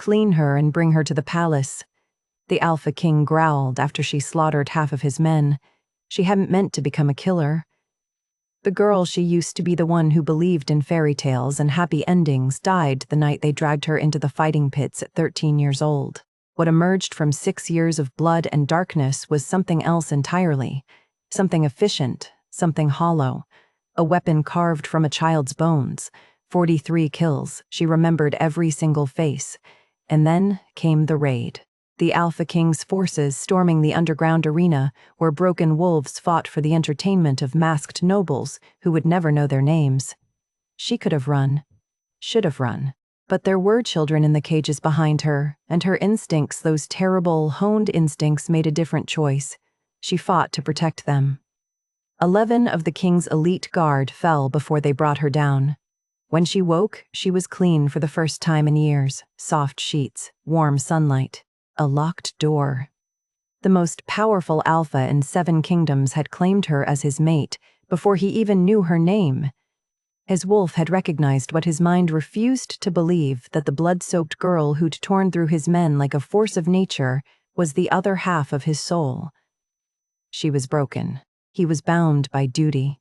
clean her and bring her to the palace. The Alpha King growled after she slaughtered half of his men. She hadn't meant to become a killer. The girl she used to be, the one who believed in fairy tales and happy endings, died the night they dragged her into the fighting pits at 13 years old. What emerged from 6 years of blood and darkness was something else entirely. Something efficient, something hollow. A weapon carved from a child's bones. 43 kills. She remembered every single face. And then came the raid. The Alpha King's forces storming the underground arena where broken wolves fought for the entertainment of masked nobles who would never know their names. She could have run. Should have run. But there were children in the cages behind her, and her instincts, those terrible, honed instincts, made a different choice. She fought to protect them. 11 of the king's elite guard fell before they brought her down. When she woke, she was clean for the first time in years. Soft sheets, warm sunlight, a locked door. The most powerful Alpha in 7 kingdoms had claimed her as his mate before he even knew her name. His wolf had recognized what his mind refused to believe, that the blood-soaked girl who'd torn through his men like a force of nature was the other half of his soul. She was broken. He was bound by duty.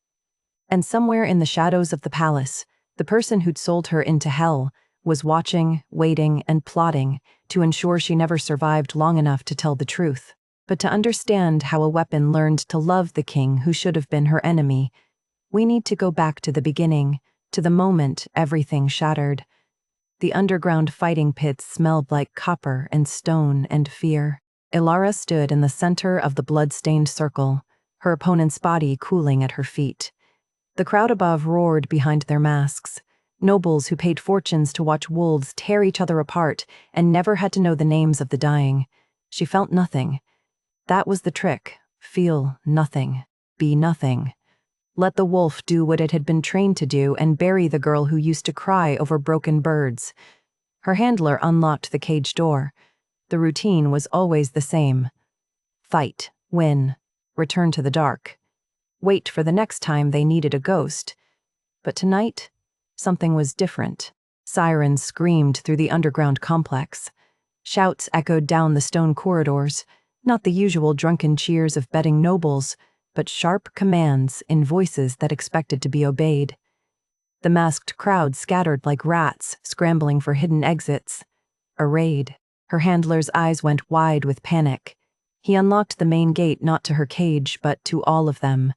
And somewhere in the shadows of the palace, the person who'd sold her into hell was watching, waiting, and plotting to ensure she never survived long enough to tell the truth. But to understand how a weapon learned to love the king who should have been her enemy, we need to go back to the beginning, to the moment everything shattered. The underground fighting pits smelled like copper and stone and fear. Ilara stood in the center of the blood-stained circle, her opponent's body cooling at her feet. The crowd above roared behind their masks. Nobles who paid fortunes to watch wolves tear each other apart and never had to know the names of the dying. She felt nothing. That was the trick. Feel nothing. Be nothing. Let the wolf do what it had been trained to do and bury the girl who used to cry over broken birds. Her handler unlocked the cage door. The routine was always the same. Fight, win, return to the dark. Wait for the next time they needed a ghost. But tonight, something was different. Sirens screamed through the underground complex. Shouts echoed down the stone corridors, not the usual drunken cheers of betting nobles, but sharp commands in voices that expected to be obeyed. The masked crowd scattered like rats, scrambling for hidden exits. A raid. Her handler's eyes went wide with panic. He unlocked the main gate not to her cage, but to all of them.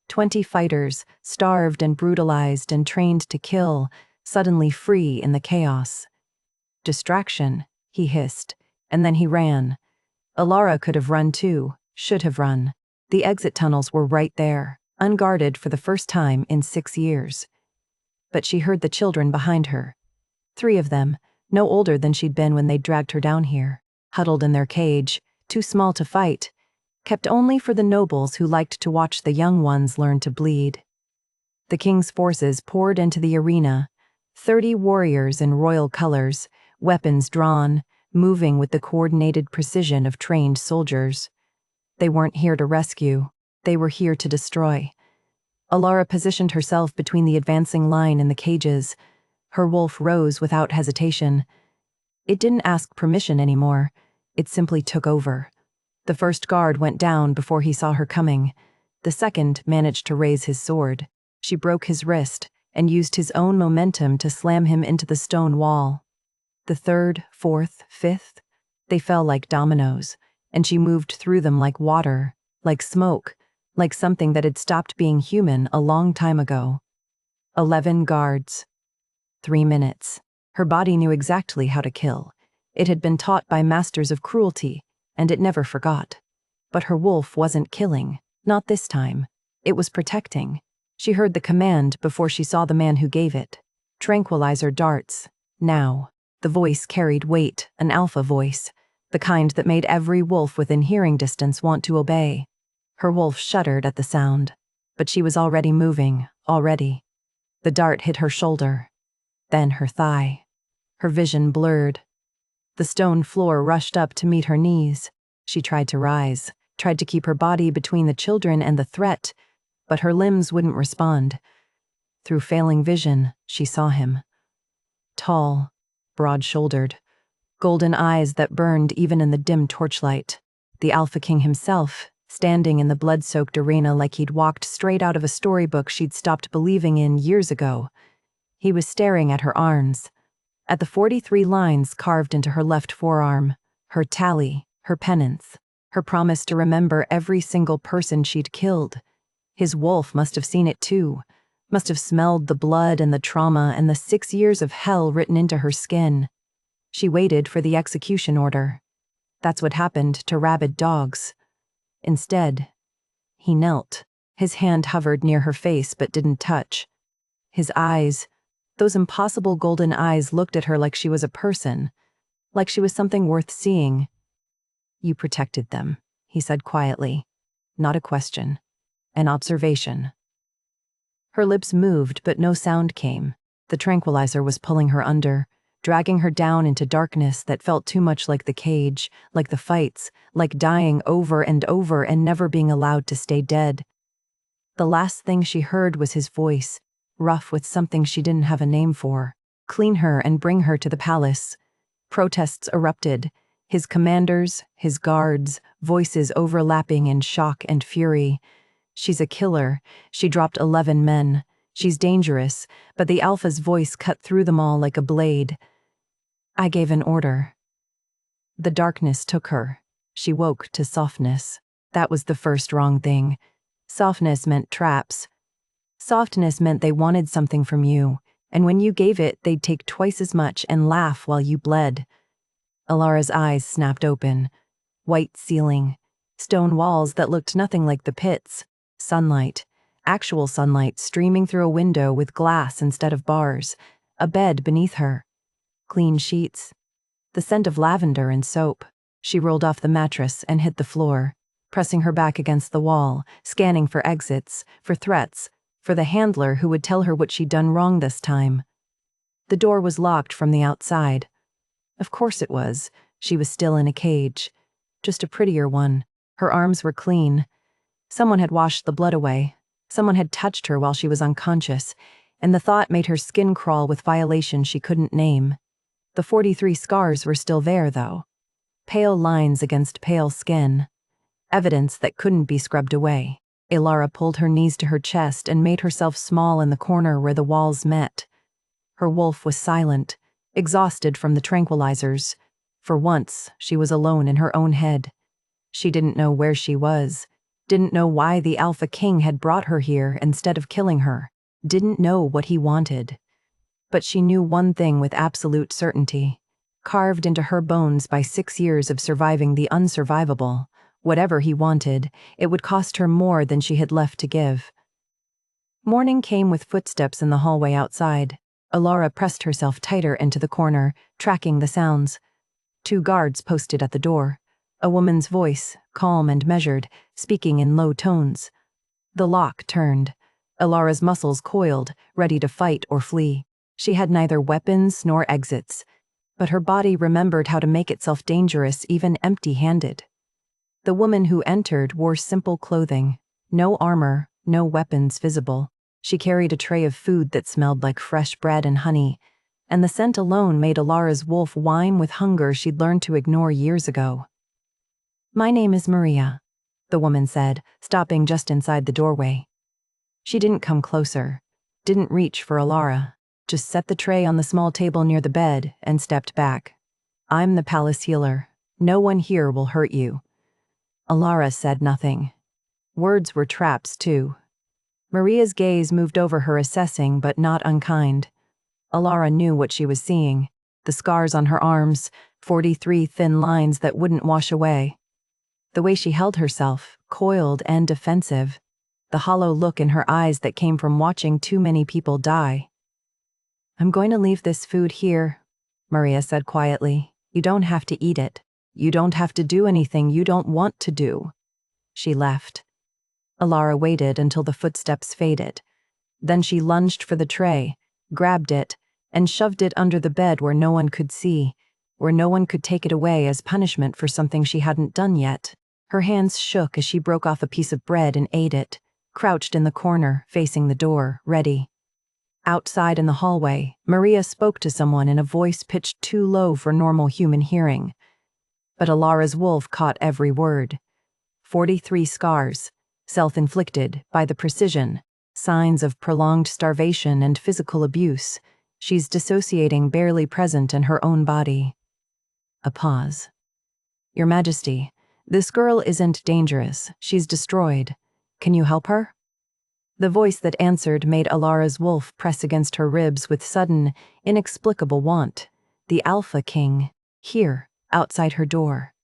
20 fighters, starved and brutalized and trained to kill, suddenly free in the chaos. Distraction, he hissed, and then he ran. Ilara could have run too, should have run. The exit tunnels were right there, unguarded for the first time in 6 years. But she heard the children behind her. 3 of them, no older than she'd been when they dragged her down here, huddled in their cage, too small to fight, kept only for the nobles who liked to watch the young ones learn to bleed. The king's forces poured into the arena, 30 warriors in royal colors, weapons drawn, moving with the coordinated precision of trained soldiers. They weren't here to rescue, they were here to destroy. Ilara positioned herself between the advancing line and the cages. Her wolf rose without hesitation. It didn't ask permission anymore, it simply took over. The first guard went down before he saw her coming. The second managed to raise his sword. She broke his wrist and used his own momentum to slam him into the stone wall. The third, fourth, fifth, they fell like dominoes, and she moved through them like water, like smoke, like something that had stopped being human a long time ago. 11 guards. 3 minutes. Her body knew exactly how to kill. It had been taught by masters of cruelty, and it never forgot. But her wolf wasn't killing, not this time. It was protecting. She heard the command before she saw the man who gave it. Tranquilizer darts. Now. The voice carried weight, an alpha voice, the kind that made every wolf within hearing distance want to obey. Her wolf shuddered at the sound, but she was already moving, already. The dart hit her shoulder, then her thigh. Her vision blurred. The stone floor rushed up to meet her knees. She tried to rise, tried to keep her body between the children and the threat, but her limbs wouldn't respond. Through failing vision, she saw him. Tall, broad-shouldered, golden eyes that burned even in the dim torchlight. The Alpha King himself, standing in the blood-soaked arena like he'd walked straight out of a storybook she'd stopped believing in years ago. He was staring at her arms, at the 43 lines carved into her left forearm, her tally, her penance, her promise to remember every single person she'd killed. His wolf must have seen it too, must have smelled the blood and the trauma and the 6 years of hell written into her skin. She waited for the execution order. That's what happened to rabid dogs. Instead, he knelt. His hand hovered near her face but didn't touch. His eyes, those impossible golden eyes, looked at her like she was a person, like she was something worth seeing. "You protected them," he said quietly. Not a question. An observation. Her lips moved, but no sound came. The tranquilizer was pulling her under, dragging her down into darkness that felt too much like the cage, like the fights, like dying over and over and never being allowed to stay dead. The last thing she heard was his voice, rough with something she didn't have a name for. Clean her and bring her to the palace. Protests erupted. His commanders, his guards, voices overlapping in shock and fury. "She's a killer. She dropped 11 men. She's dangerous," but the Alpha's voice cut through them all like a blade. "I gave an order." The darkness took her. She woke to softness. That was the first wrong thing. Softness meant traps. Softness meant they wanted something from you, and when you gave it, they'd take twice as much and laugh while you bled. Alara's eyes snapped open. White ceiling. Stone walls that looked nothing like the pits. Sunlight. Actual sunlight streaming through a window with glass instead of bars. A bed beneath her. Clean sheets. The scent of lavender and soap. She rolled off the mattress and hit the floor, pressing her back against the wall, scanning for exits, for threats, for the handler who would tell her what she'd done wrong this time. The door was locked from the outside. Of course it was. She was still in a cage. Just a prettier one. Her arms were clean. Someone had washed the blood away. Someone had touched her while she was unconscious, and the thought made her skin crawl with violations she couldn't name. The 43 scars were still there, though. Pale lines against pale skin. Evidence that couldn't be scrubbed away. Alara pulled her knees to her chest and made herself small in the corner where the walls met. Her wolf was silent, exhausted from the tranquilizers. For once, she was alone in her own head. She didn't know where she was, didn't know why the Alpha King had brought her here instead of killing her, didn't know what he wanted. But she knew one thing with absolute certainty. Carved into her bones by 6 years of surviving the unsurvivable, whatever he wanted, it would cost her more than she had left to give. Morning came with footsteps in the hallway outside. Alara pressed herself tighter into the corner, tracking the sounds. 2 guards posted at the door. A woman's voice, calm and measured, speaking in low tones. The lock turned. Alara's muscles coiled, ready to fight or flee. She had neither weapons nor exits, but her body remembered how to make itself dangerous even empty-handed. The woman who entered wore simple clothing, no armor, no weapons visible. She carried a tray of food that smelled like fresh bread and honey, and the scent alone made Alara's wolf whine with hunger she'd learned to ignore years ago. "My name is Maria," the woman said, stopping just inside the doorway. She didn't come closer, didn't reach for Alara, just set the tray on the small table near the bed and stepped back. "I'm the palace healer. No one here will hurt you." Alara said nothing. Words were traps, too. Maria's gaze moved over her, assessing but not unkind. Alara knew what she was seeing. The scars on her arms, 43 thin lines that wouldn't wash away. The way she held herself, coiled and defensive. The hollow look in her eyes that came from watching too many people die. "I'm going to leave this food here," Maria said quietly. "You don't have to eat it. You don't have to do anything you don't want to do." She left. Alara waited until the footsteps faded. Then she lunged for the tray, grabbed it, and shoved it under the bed where no one could see, where no one could take it away as punishment for something she hadn't done yet. Her hands shook as she broke off a piece of bread and ate it, crouched in the corner, facing the door, ready. Outside in the hallway, Maria spoke to someone in a voice pitched too low for normal human hearing. But Alara's wolf caught every word. 43 scars, self-inflicted by the precision, signs of prolonged starvation and physical abuse. She's dissociating, barely present in her own body. A pause. Your Majesty, this girl isn't dangerous. She's destroyed. Can you help her? The voice that answered made Alara's wolf press against her ribs with sudden, inexplicable want. The Alpha King, here, outside her door.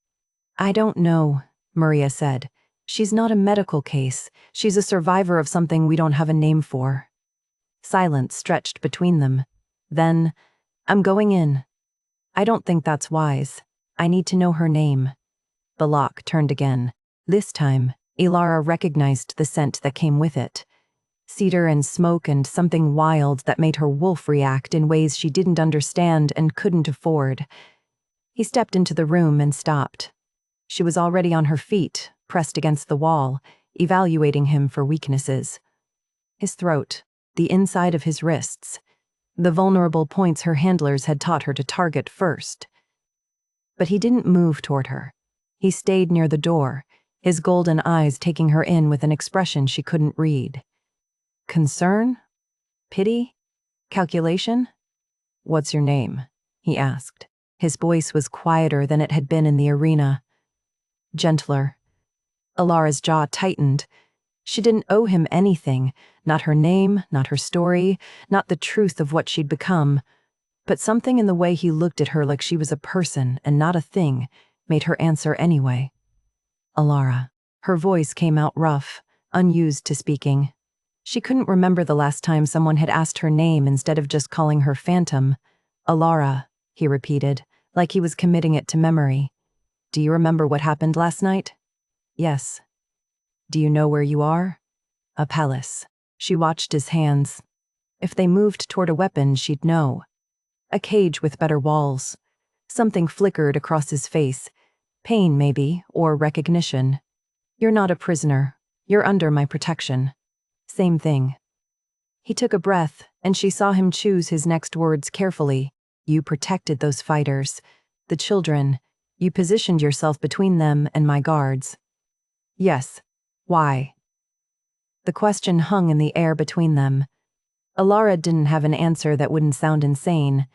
I don't know, Maria said. She's not a medical case. She's a survivor of something we don't have a name for. Silence stretched between them. Then, I'm going in. I don't think that's wise. I need to know her name. Balak turned again. This time, Alara recognized the scent that came with it. Cedar and smoke and something wild that made her wolf react in ways she didn't understand and couldn't afford. He stepped into the room and stopped. She was already on her feet, pressed against the wall, evaluating him for weaknesses. His throat, the inside of his wrists, the vulnerable points her handlers had taught her to target first. But he didn't move toward her. He stayed near the door, his golden eyes taking her in with an expression she couldn't read. Concern? Pity? Calculation? What's your name? He asked. His voice was quieter than it had been in the arena. Gentler. Alara's jaw tightened. She didn't owe him anything, not her name, not her story, not the truth of what she'd become. But something in the way he looked at her like she was a person and not a thing made her answer anyway. Alara. Her voice came out rough, unused to speaking. She couldn't remember the last time someone had asked her name instead of just calling her Phantom. Alara, he repeated, like he was committing it to memory. Do you remember what happened last night? Yes. Do you know where you are? A palace. She watched his hands. If they moved toward a weapon, she'd know. A cage with better walls. Something flickered across his face. Pain, maybe, or recognition. You're not a prisoner. You're under my protection. Same thing. He took a breath, and she saw him choose his next words carefully. You protected those fighters. The children. You positioned yourself between them and my guards. Yes. Why? The question hung in the air between them. Alara didn't have an answer that wouldn't sound insane.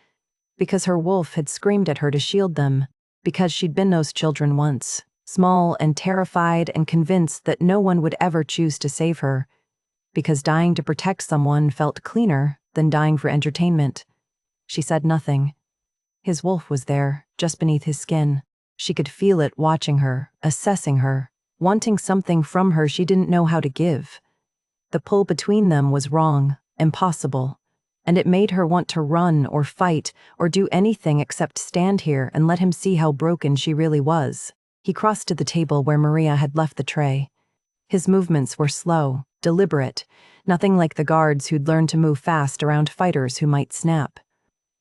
Because her wolf had screamed at her to shield them. Because she'd been those children once. Small and terrified and convinced that no one would ever choose to save her. Because dying to protect someone felt cleaner than dying for entertainment. She said nothing. His wolf was there, just beneath his skin. She could feel it watching her, assessing her, wanting something from her she didn't know how to give. The pull between them was wrong, impossible, and it made her want to run or fight or do anything except stand here and let him see how broken she really was. He crossed to the table where Maria had left the tray. His movements were slow, deliberate, nothing like the guards who'd learned to move fast around fighters who might snap.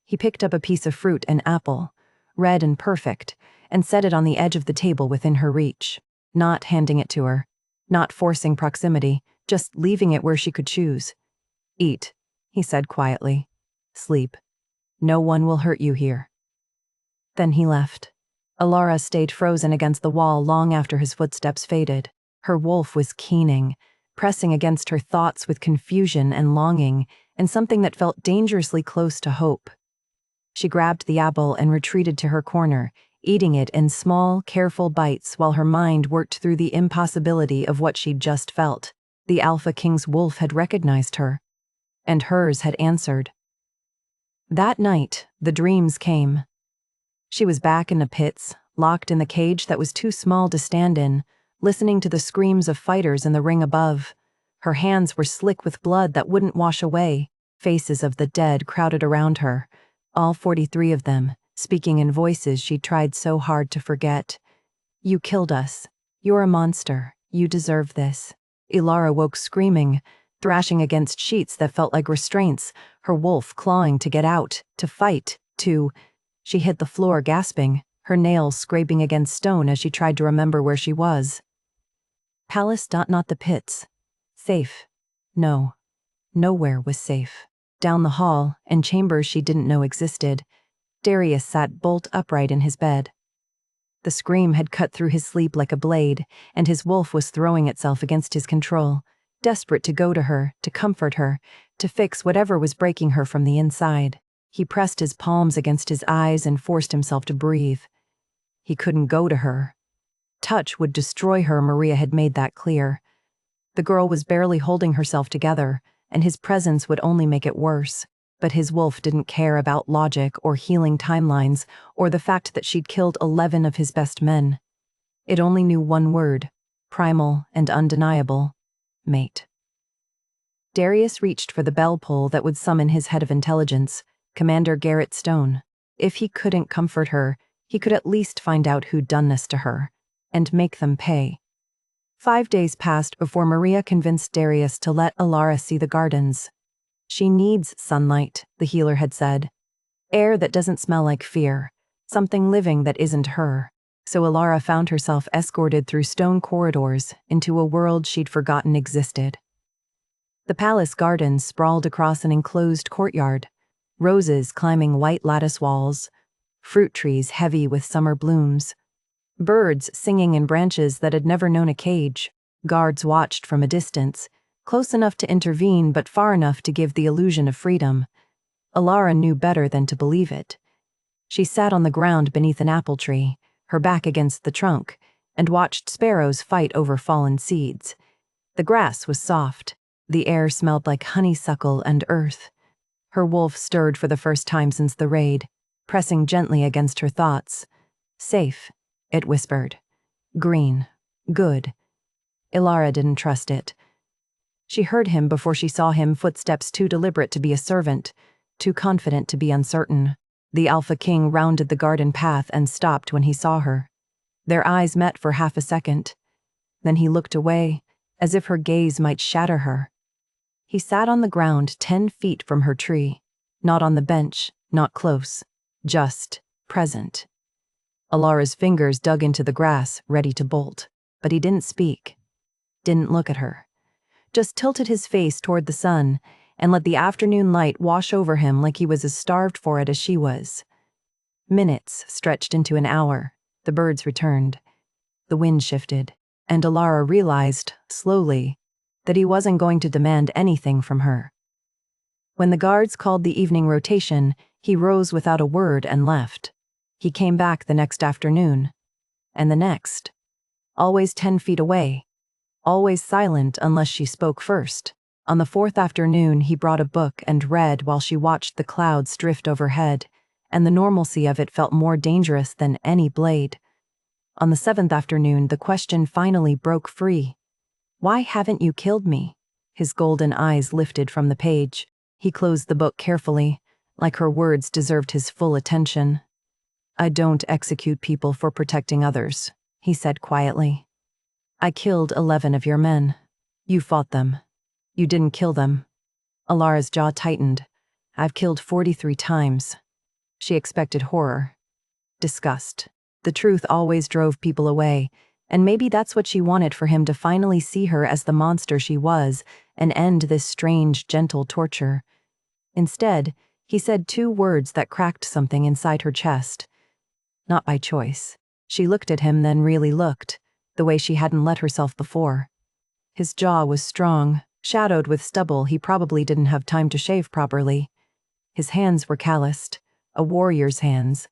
He picked up a piece of fruit, an apple, red and perfect, and set it on the edge of the table within her reach, not handing it to her, not forcing proximity, just leaving it where she could choose. Eat, he said quietly. Sleep. No one will hurt you here. Then he left. Alara stayed frozen against the wall long after his footsteps faded. Her wolf was keening, pressing against her thoughts with confusion and longing, and something that felt dangerously close to hope. She grabbed the apple and retreated to her corner, eating it in small, careful bites while her mind worked through the impossibility of what she'd just felt. The Alpha King's wolf had recognized her, and hers had answered. That night, the dreams came. She was back in the pits, locked in the cage that was too small to stand in, listening to the screams of fighters in the ring above. Her hands were slick with blood that wouldn't wash away. Faces of the dead crowded around her, all 43 of them, speaking in voices she'd tried so hard to forget. You killed us. You're a monster. You deserve this. Alara woke screaming, thrashing against sheets that felt like restraints, her wolf clawing to get out, to fight, to... She hit the floor gasping, her nails scraping against stone as she tried to remember where she was. Palace, not the pits. Safe. No. Nowhere was safe. Down the hall, in chambers she didn't know existed, Darius sat bolt upright in his bed. The scream had cut through his sleep like a blade, and his wolf was throwing itself against his control, desperate to go to her, to comfort her, to fix whatever was breaking her from the inside. He pressed his palms against his eyes and forced himself to breathe. He couldn't go to her. Touch would destroy her, Maria had made that clear. The girl was barely holding herself together, and his presence would only make it worse. But his wolf didn't care about logic or healing timelines or the fact that she'd killed 11 of his best men. It only knew one word, primal and undeniable: mate. Darius reached for the bell pull that would summon his head of intelligence, Commander Garrett Stone. If he couldn't comfort her, he could at least find out who'd done this to her, and make them pay. 5 days passed before Maria convinced Darius to let Alara see the gardens. She needs sunlight, the healer had said. Air that doesn't smell like fear, something living that isn't her. So Alara found herself escorted through stone corridors into a world she'd forgotten existed. The palace gardens sprawled across an enclosed courtyard, roses climbing white lattice walls, fruit trees heavy with summer blooms, birds singing in branches that had never known a cage. Guards watched from a distance, close enough to intervene but far enough to give the illusion of freedom. Alara knew better than to believe it. She sat on the ground beneath an apple tree, her back against the trunk, and watched sparrows fight over fallen seeds. The grass was soft. The air smelled like honeysuckle and earth. Her wolf stirred for the first time since the raid, pressing gently against her thoughts. Safe, it whispered. Green. Good. Alara didn't trust it. She heard him before she saw him, footsteps too deliberate to be a servant, too confident to be uncertain. The Alpha King rounded the garden path and stopped when he saw her. Their eyes met for half a second. Then he looked away, as if her gaze might shatter her. He sat on the ground 10 feet from her tree, not on the bench, not close, just present. Alara's fingers dug into the grass, ready to bolt, but he didn't speak, didn't look at her. Just tilted his face toward the sun and let the afternoon light wash over him like he was as starved for it as she was. Minutes stretched into an hour. The birds returned. The wind shifted, and Alara realized, slowly, that he wasn't going to demand anything from her. When the guards called the evening rotation, he rose without a word and left. He came back the next afternoon, and the next, always 10 feet away. Always silent unless she spoke first. On the 4th afternoon, he brought a book and read while she watched the clouds drift overhead, and the normalcy of it felt more dangerous than any blade. On the 7th afternoon, the question finally broke free. Why haven't you killed me? His golden eyes lifted from the page. He closed the book carefully, like her words deserved his full attention. I don't execute people for protecting others, he said quietly. I killed 11 of your men. You fought them. You didn't kill them. Alara's jaw tightened. I've killed 43 times. She expected horror. Disgust. The truth always drove people away, and maybe that's what she wanted, for him to finally see her as the monster she was and end this strange, gentle torture. Instead, he said 2 words that cracked something inside her chest. Not by choice. She looked at him, then really looked, the way she hadn't let herself before. His jaw was strong, shadowed with stubble he probably didn't have time to shave properly. His hands were calloused, a warrior's hands,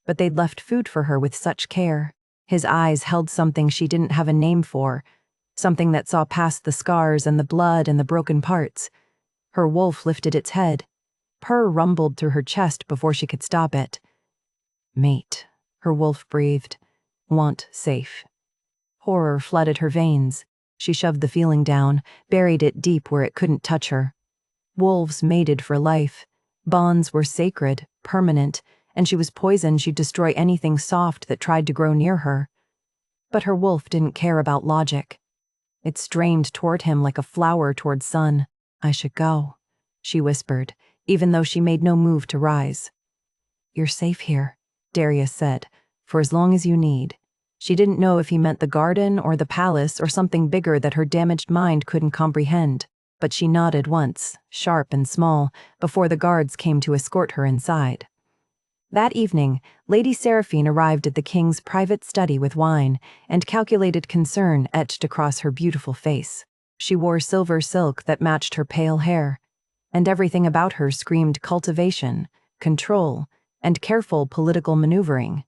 but they'd left food for her with such care. His eyes held something she didn't have a name for, something that saw past the scars and the blood and the broken parts. Her wolf lifted its head. Purr rumbled through her chest before she could stop it. Mate, her wolf breathed. Want safe. Horror flooded her veins. She shoved the feeling down, buried it deep where it couldn't touch her. Wolves mated for life. Bonds were sacred, permanent, and she was poisoned she'd destroy anything soft that tried to grow near her. But her wolf didn't care about logic. It strained toward him like a flower toward sun. I should go, she whispered, even though she made no move to rise. You're safe here, Darius said, for as long as you need. She didn't know if he meant the garden or the palace or something bigger that her damaged mind couldn't comprehend. but she nodded once, sharp and small, before the guards came to escort her inside. That evening, Lady Seraphine arrived at the king's private study with wine and calculated concern etched across her beautiful face. She wore silver silk that matched her pale hair, and everything about her screamed cultivation, control, and careful political maneuvering.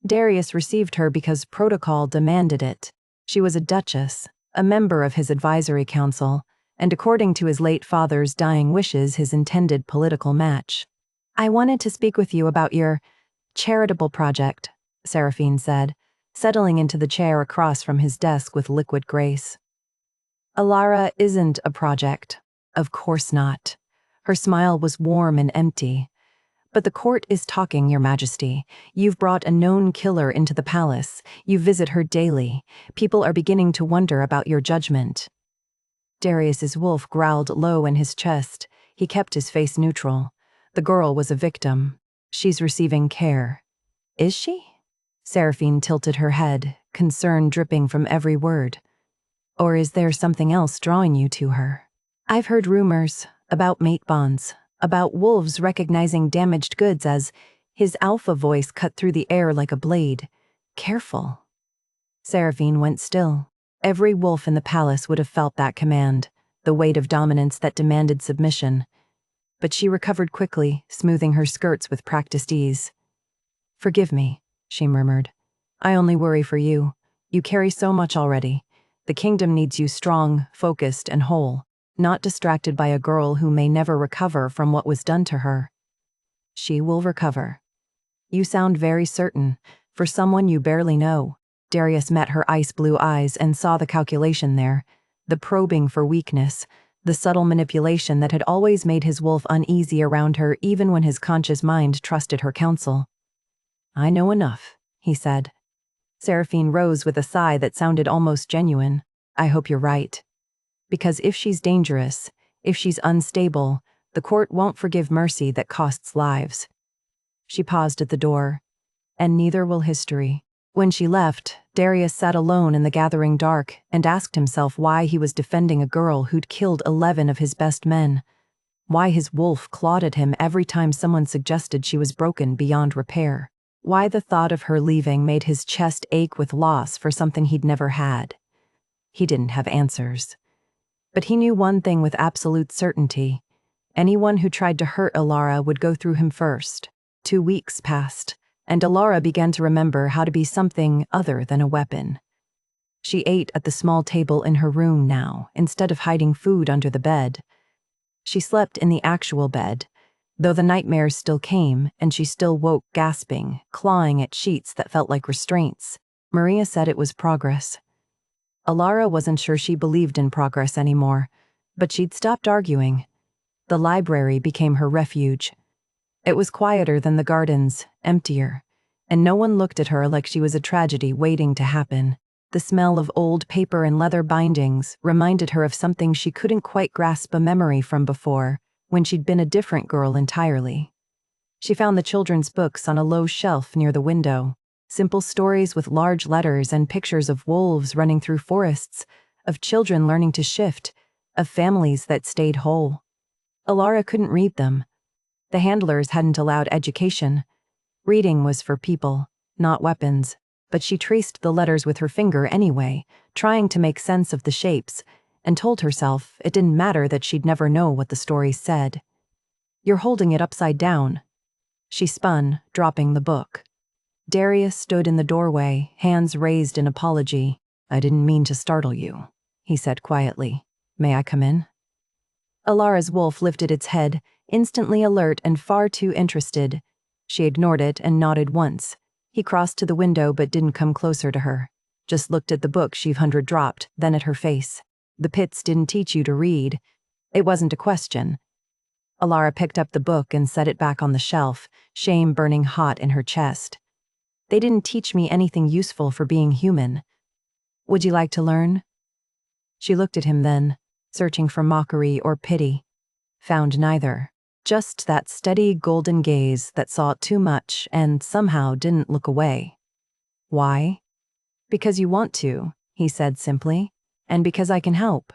Darius received her because protocol demanded it. She was a duchess, a member of his advisory council, and according to his late father's dying wishes, his intended political match. "I wanted to speak with you about your charitable project," Seraphine said, settling into the chair across from his desk with liquid grace. "Alara isn't a project. Of course not." Her smile was warm and empty. "But the court is talking, Your Majesty. You've brought a known killer into the palace. You visit her daily. People are beginning to wonder about your judgment." Darius's wolf growled low in his chest. He kept his face neutral. The girl was a victim. She's receiving care. Is she? Seraphine tilted her head, concern dripping from every word. Or is there something else drawing you to her? I've heard rumors about mate bonds, about wolves recognizing damaged goods as his alpha voice cut through the air like a blade. Careful. Seraphine went still. Every wolf in the palace would have felt that command, the weight of dominance that demanded submission. But she recovered quickly, smoothing her skirts with practiced ease. Forgive me, she murmured. I only worry for you. You carry so much already. The kingdom needs you strong, focused, and whole, not distracted by a girl who may never recover from what was done to her. She will recover. You sound very certain, for someone you barely know. Darius met her ice-blue eyes and saw the calculation there, the probing for weakness, the subtle manipulation that had always made his wolf uneasy around her even when his conscious mind trusted her counsel. I know enough, he said. Seraphine rose with a sigh that sounded almost genuine. I hope you're right. Because if she's dangerous, if she's unstable, the court won't forgive mercy that costs lives. She paused at the door. And neither will history. When she left, Darius sat alone in the gathering dark and asked himself why he was defending a girl who'd killed 11 of his best men. Why his wolf clawed at him every time someone suggested she was broken beyond repair. Why the thought of her leaving made his chest ache with loss for something he'd never had. He didn't have answers. But he knew one thing with absolute certainty. Anyone who tried to hurt Alara would go through him first. 2 weeks passed, and Alara began to remember how to be something other than a weapon. She ate at the small table in her room now, instead of hiding food under the bed. She slept in the actual bed, though the nightmares still came, and she still woke gasping, clawing at sheets that felt like restraints. Maria said it was progress. Alara wasn't sure she believed in progress anymore, but she'd stopped arguing. The library became her refuge. It was quieter than the gardens, emptier, and no one looked at her like she was a tragedy waiting to happen. The smell of old paper and leather bindings reminded her of something she couldn't quite grasp a memory from before, when she'd been a different girl entirely. She found the children's books on a low shelf near the window, simple stories with large letters and pictures of wolves running through forests, of children learning to shift, of families that stayed whole. Alara couldn't read them. The handlers hadn't allowed education. Reading was for people, not weapons, but she traced the letters with her finger anyway, trying to make sense of the shapes, and told herself it didn't matter that she'd never know what the stories said. You're holding it upside down. She spun, dropping the book. Darius stood in the doorway, hands raised in apology. I didn't mean to startle you, he said quietly. May I come in? Alara's wolf lifted its head, instantly alert and far too interested. She ignored it and nodded once. He crossed to the window but didn't come closer to her. Just looked at the book she'd dropped, then at her face. The pits didn't teach you to read. It wasn't a question. Alara picked up the book and set it back on the shelf, shame burning hot in her chest. They didn't teach me anything useful for being human. Would you like to learn? She looked at him then, searching for mockery or pity. Found neither. Just that steady golden gaze that saw too much and somehow didn't look away. Why? Because you want to, he said simply, and because I can help.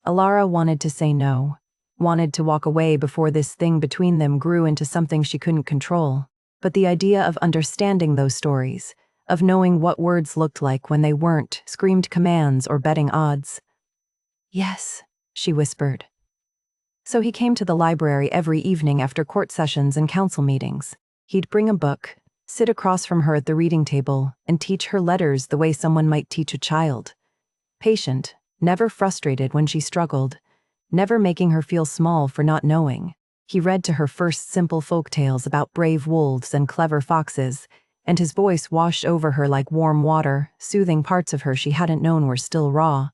Alara wanted to say no, wanted to walk away before this thing between them grew into something she couldn't control. But the idea of understanding those stories, of knowing what words looked like when they weren't, screamed commands or betting odds. "Yes," she whispered. So he came to the library every evening after court sessions and council meetings. He'd bring a book, sit across from her at the reading table, and teach her letters the way someone might teach a child. Patient, never frustrated when she struggled, never making her feel small for not knowing. He read to her first simple folk tales about brave wolves and clever foxes, and his voice washed over her like warm water, soothing parts of her she hadn't known were still raw.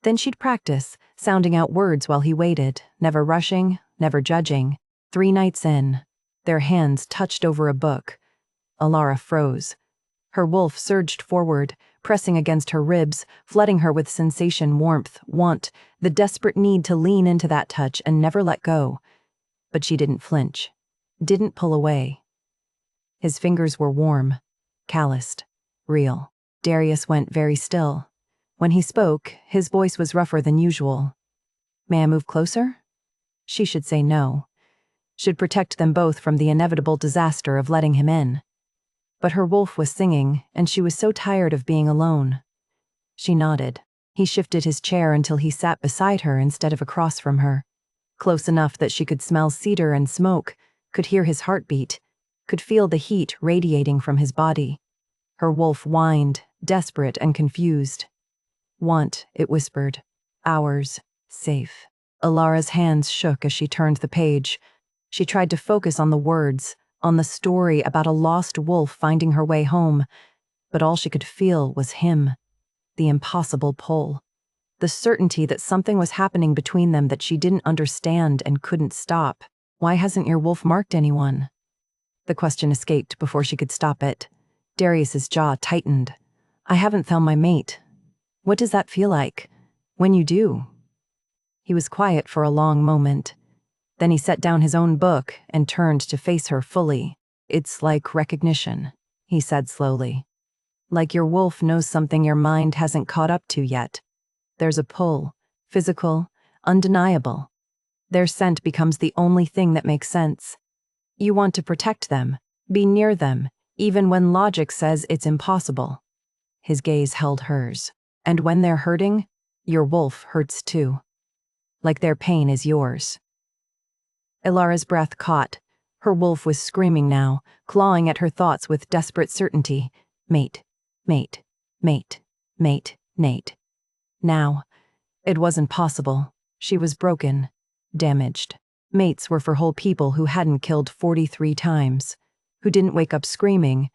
Then she'd practice, sounding out words while he waited, never rushing, never judging. 3 nights in, their hands touched over a book. Alara froze. Her wolf surged forward, pressing against her ribs, flooding her with sensation, warmth, want, the desperate need to lean into that touch and never let go. But she didn't flinch, didn't pull away. His fingers were warm, calloused, real. Darius went very still. When he spoke, his voice was rougher than usual. "May I move closer?" She should say no. Should protect them both from the inevitable disaster of letting him in. But her wolf was singing, and she was so tired of being alone. She nodded. He shifted his chair until he sat beside her instead of across from her, close enough that she could smell cedar and smoke, could hear his heartbeat, could feel the heat radiating from his body. Her wolf whined, desperate and confused. "Want," it whispered. "Ours. Safe." Alara's hands shook as she turned the page. She tried to focus on the words, on the story about a lost wolf finding her way home, but all she could feel was him, the impossible pull, the certainty that something was happening between them that she didn't understand and couldn't stop. "Why hasn't your wolf marked anyone?" The question escaped before she could stop it. Darius's jaw tightened. "I haven't found my mate." "What does that feel like? When you do?" He was quiet for a long moment. Then he set down his own book and turned to face her fully. "It's like recognition," he said slowly. "Like your wolf knows something your mind hasn't caught up to yet. There's a pull, physical, undeniable. Their scent becomes the only thing that makes sense. You want to protect them, be near them, even when logic says it's impossible." His gaze held hers. "And when they're hurting, your wolf hurts too. Like their pain is yours." Ilara's breath caught. Her wolf was screaming now, clawing at her thoughts with desperate certainty. Mate, mate, mate, mate, Nate. Now, it wasn't possible. She was broken, damaged. Mates were for whole people who hadn't killed 43 times, who didn't wake up screaming,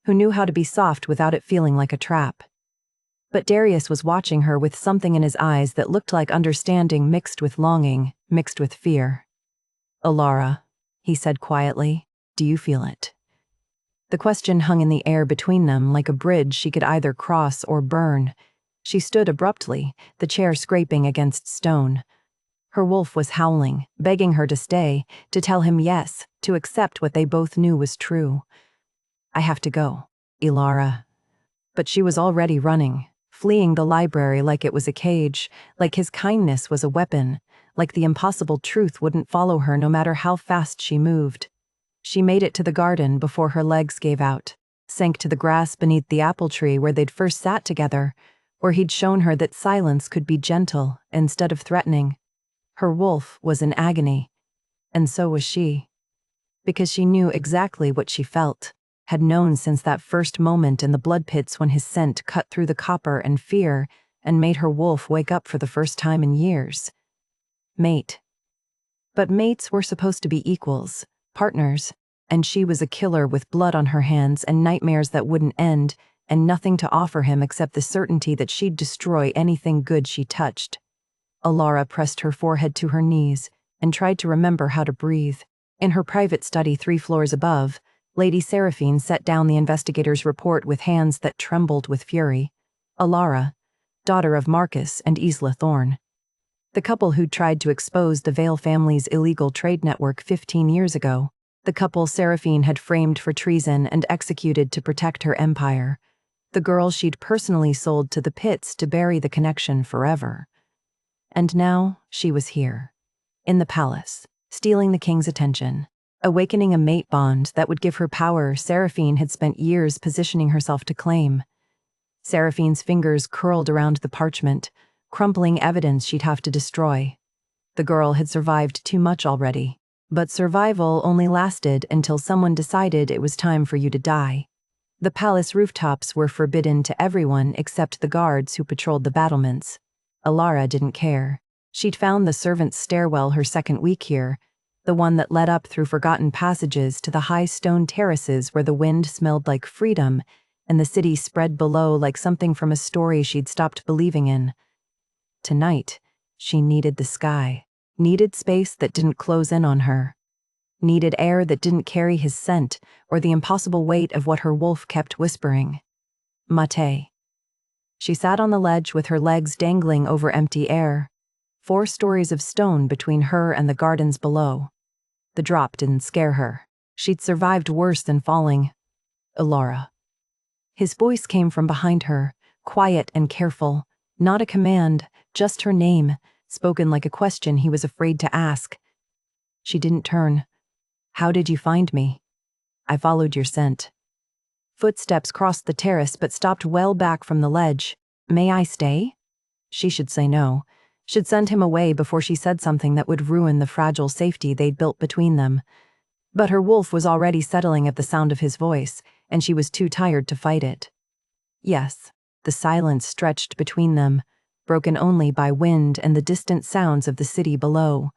who knew how to be soft without it feeling like a trap. But Darius was watching her with something in his eyes that looked like understanding mixed with longing, mixed with fear. "Alara," he said quietly, "do you feel it?" The question hung in the air between them like a bridge she could either cross or burn. She stood abruptly, the chair scraping against stone. Her wolf was howling, begging her to stay, to tell him yes, to accept what they both knew was true. "I have to go, Ilara." But she was already running, fleeing the library like it was a cage, like his kindness was a weapon, like the impossible truth wouldn't follow her no matter how fast she moved. She made it to the garden before her legs gave out, sank to the grass beneath the apple tree where they'd first sat together, where he'd shown her that silence could be gentle instead of threatening. Her wolf was in agony, and so was she. Because she knew exactly what she felt, had known since that first moment in the blood pits when his scent cut through the copper and fear and made her wolf wake up for the first time in years. Mate. But mates were supposed to be equals, partners, and she was a killer with blood on her hands and nightmares that wouldn't end, and nothing to offer him except the certainty that she'd destroy anything good she touched. Alara pressed her forehead to her knees and tried to remember how to breathe. In her private study 3 floors above, Lady Seraphine set down the investigator's report with hands that trembled with fury. Alara, daughter of Marcus and Isla Thorne. The couple who'd tried to expose the Vale family's illegal trade network 15 years ago. The couple Seraphine had framed for treason and executed to protect her empire. The girl she'd personally sold to the pits to bury the connection forever. And now she was here, in the palace, stealing the king's attention, awakening a mate bond that would give her power Seraphine had spent years positioning herself to claim. Seraphine's fingers curled around the parchment, crumpling evidence she'd have to destroy. The girl had survived too much already, but survival only lasted until someone decided it was time for you to die. The palace rooftops were forbidden to everyone except the guards who patrolled the battlements. Alara didn't care. She'd found the servants' stairwell her second week here, the one that led up through forgotten passages to the high stone terraces where the wind smelled like freedom and the city spread below like something from a story she'd stopped believing in. Tonight, she needed the sky, needed space that didn't close in on her, needed air that didn't carry his scent or the impossible weight of what her wolf kept whispering. Mate. She sat on the ledge with her legs dangling over empty air, 4 stories of stone between her and the gardens below. The drop didn't scare her. She'd survived worse than falling. Alara. His voice came from behind her, quiet and careful, not a command, just her name, spoken like a question he was afraid to ask. She didn't turn. How did you find me? I followed your scent. Footsteps crossed the terrace but stopped well back from the ledge. May I stay? She should say no. Should send him away before she said something that would ruin the fragile safety they'd built between them. But her wolf was already settling at the sound of his voice, and she was too tired to fight it. Yes, the silence stretched between them, broken only by wind and the distant sounds of the city below.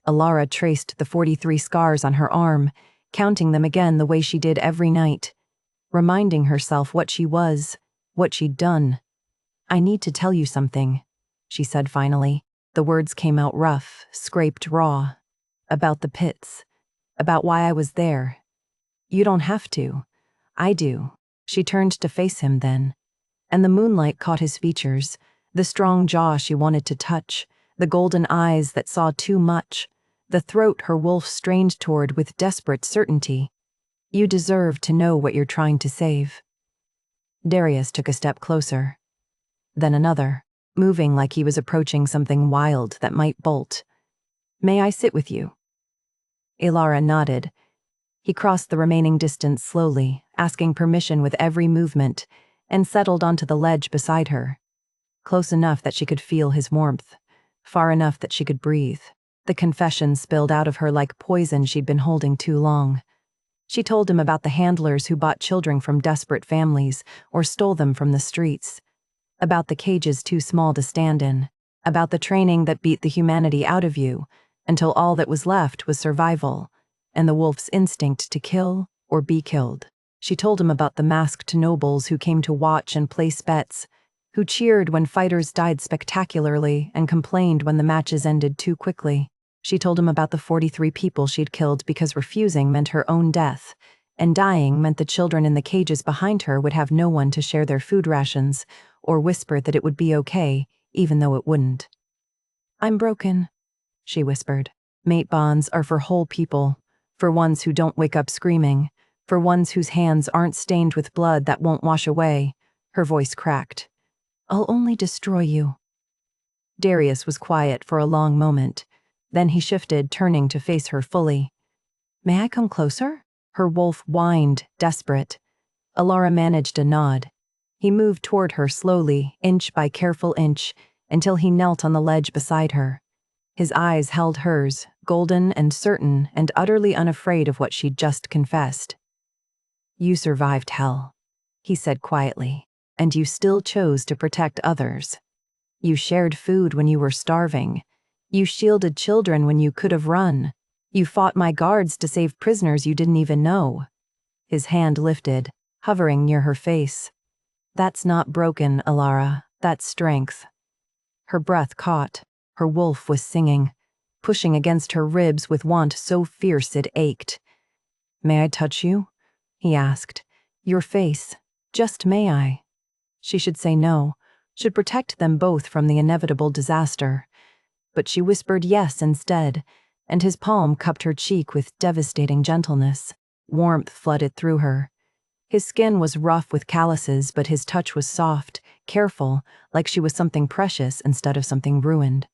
Alara traced the 43 scars on her arm, counting them again the way she did every night, reminding herself what she was, what she'd done. I need to tell you something, she said finally. The words came out rough, scraped raw. About the pits. About why I was there. You don't have to. I do. She turned to face him then, and the moonlight caught his features, the strong jaw she wanted to touch, the golden eyes that saw too much, the throat her wolf strained toward with desperate certainty. You deserve to know what you're trying to save. Darius took a step closer. Then another, moving like he was approaching something wild that might bolt. May I sit with you? Alara nodded. He crossed the remaining distance slowly, asking permission with every movement, and settled onto the ledge beside her. Close enough that she could feel his warmth, far enough that she could breathe. The confession spilled out of her like poison she'd been holding too long. She told him about the handlers who bought children from desperate families or stole them from the streets, about the cages too small to stand in, about the training that beat the humanity out of you until all that was left was survival and the wolf's instinct to kill or be killed. She told him about the masked nobles who came to watch and place bets, who cheered when fighters died spectacularly and complained when the matches ended too quickly. She told him about the 43 people she'd killed because refusing meant her own death, and dying meant the children in the cages behind her would have no one to share their food rations or whisper that it would be okay, even though it wouldn't. I'm broken, she whispered. Mate bonds are for whole people, for ones who don't wake up screaming, for ones whose hands aren't stained with blood that won't wash away. Her voice cracked. I'll only destroy you. Darius was quiet for a long moment. Then he shifted, turning to face her fully. May I come closer? Her wolf whined, desperate. Alara managed a nod. He moved toward her slowly, inch by careful inch, until he knelt on the ledge beside her. His eyes held hers, golden and certain and utterly unafraid of what she'd just confessed. You survived hell, he said quietly, and you still chose to protect others. You shared food when you were starving. You shielded children when you could have run. You fought my guards to save prisoners you didn't even know. His hand lifted, hovering near her face. That's not broken, Alara. That's strength. Her breath caught. Her wolf was singing, pushing against her ribs with want so fierce it ached. May I touch you? He asked. Your face. Just may I? She should say no, should protect them both from the inevitable disaster. But she whispered yes instead, and his palm cupped her cheek with devastating gentleness. Warmth flooded through her. His skin was rough with calluses, but his touch was soft, careful, like she was something precious instead of something ruined.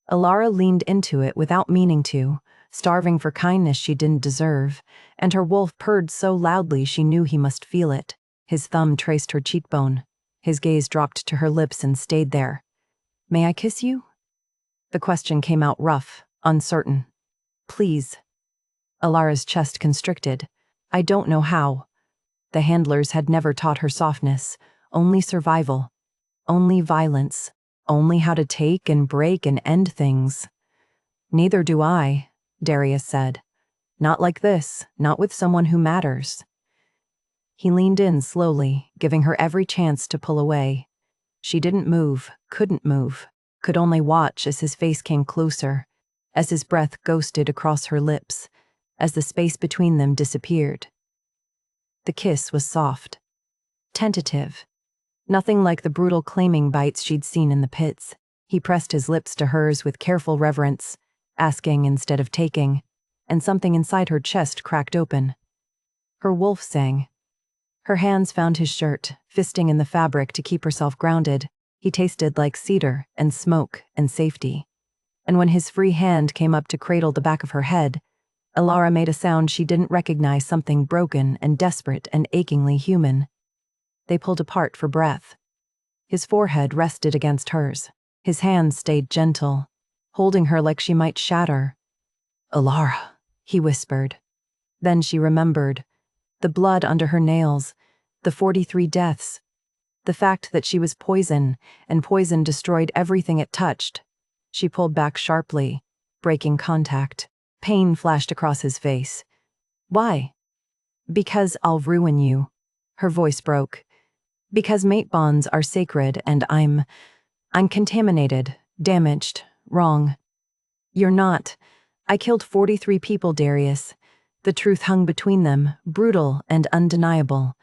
Alara leaned into it without meaning to, starving for kindness she didn't deserve, and her wolf purred so loudly she knew he must feel it. His thumb traced her cheekbone. His gaze dropped to her lips and stayed there. "May I kiss you?" The question came out rough, uncertain. "Please." Alara's chest constricted. "I don't know how." The handlers had never taught her softness, only survival, only violence, only how to take and break and end things. "Neither do I," Darius said. "Not like this, not with someone who matters." He leaned in slowly, giving her every chance to pull away. She didn't move, couldn't move, could only watch as his face came closer, as his breath ghosted across her lips, as the space between them disappeared. The kiss was soft, tentative, nothing like the brutal claiming bites she'd seen in the pits. He pressed his lips to hers with careful reverence, asking instead of taking, and something inside her chest cracked open. Her wolf sang. Her hands found his shirt, fisting in the fabric to keep herself grounded. He tasted like cedar and smoke and safety. And when his free hand came up to cradle the back of her head, Alara made a sound she didn't recognize, something broken and desperate and achingly human. They pulled apart for breath. His forehead rested against hers. His hands stayed gentle, holding her like she might shatter. "Alara," he whispered. Then she remembered. The blood under her nails, the 43 deaths, the fact that she was poison, and poison destroyed everything it touched. She pulled back sharply, breaking contact. Pain flashed across his face. "Why?" "Because I'll ruin you." Her voice broke. "Because mate bonds are sacred and I'm contaminated, damaged, wrong." "You're not. I killed 43 people, Darius. The truth hung between them, brutal and undeniable.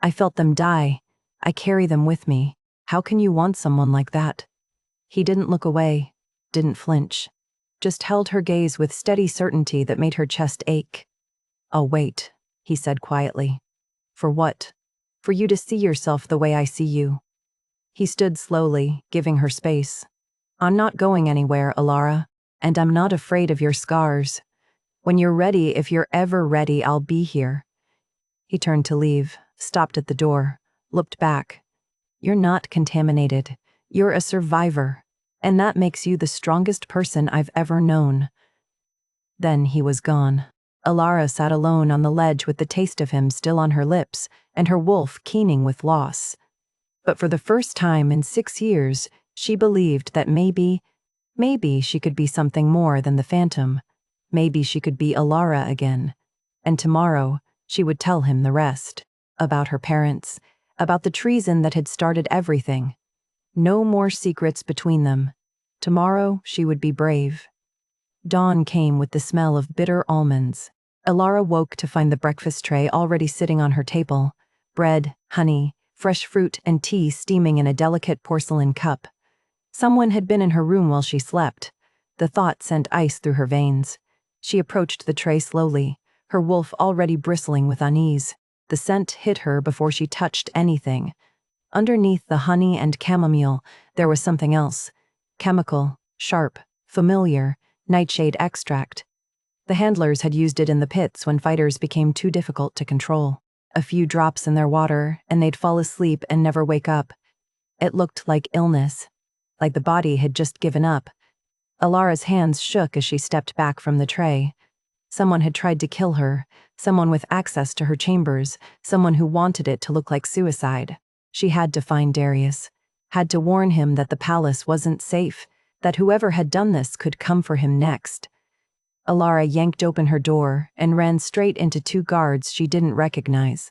I felt them die. I carry them with me. How can you want someone like that?" He didn't look away, didn't flinch, just held her gaze with steady certainty that made her chest ache. "I'll wait," he said quietly. "For what? For you to see yourself the way I see you." He stood slowly, giving her space. "I'm not going anywhere, Alara, and I'm not afraid of your scars. When you're ready, if you're ever ready, I'll be here." He turned to leave, stopped at the door, looked back. "You're not contaminated. You're a survivor, and that makes you the strongest person I've ever known." Then he was gone. Alara sat alone on the ledge with the taste of him still on her lips and her wolf keening with loss. But for the first time in 6 years, she believed that maybe she could be something more than the phantom. Maybe she could be Alara again. And tomorrow, she would tell him the rest. About her parents, about the treason that had started everything. No more secrets between them. Tomorrow, she would be brave. Dawn came with the smell of bitter almonds. Alara woke to find the breakfast tray already sitting on her table. Bread, honey, fresh fruit, and tea steaming in a delicate porcelain cup. Someone had been in her room while she slept. The thought sent ice through her veins. She approached the tray slowly, her wolf already bristling with unease. The scent hit her before she touched anything. Underneath the honey and chamomile, there was something else. Chemical, sharp, familiar, nightshade extract. The handlers had used it in the pits when fighters became too difficult to control. A few drops in their water, and they'd fall asleep and never wake up. It looked like illness, like the body had just given up. Alara's hands shook as she stepped back from the tray. Someone had tried to kill her, someone with access to her chambers, someone who wanted it to look like suicide. She had to find Darius, had to warn him that the palace wasn't safe, that whoever had done this could come for him next. Alara yanked open her door and ran straight into 2 guards she didn't recognize.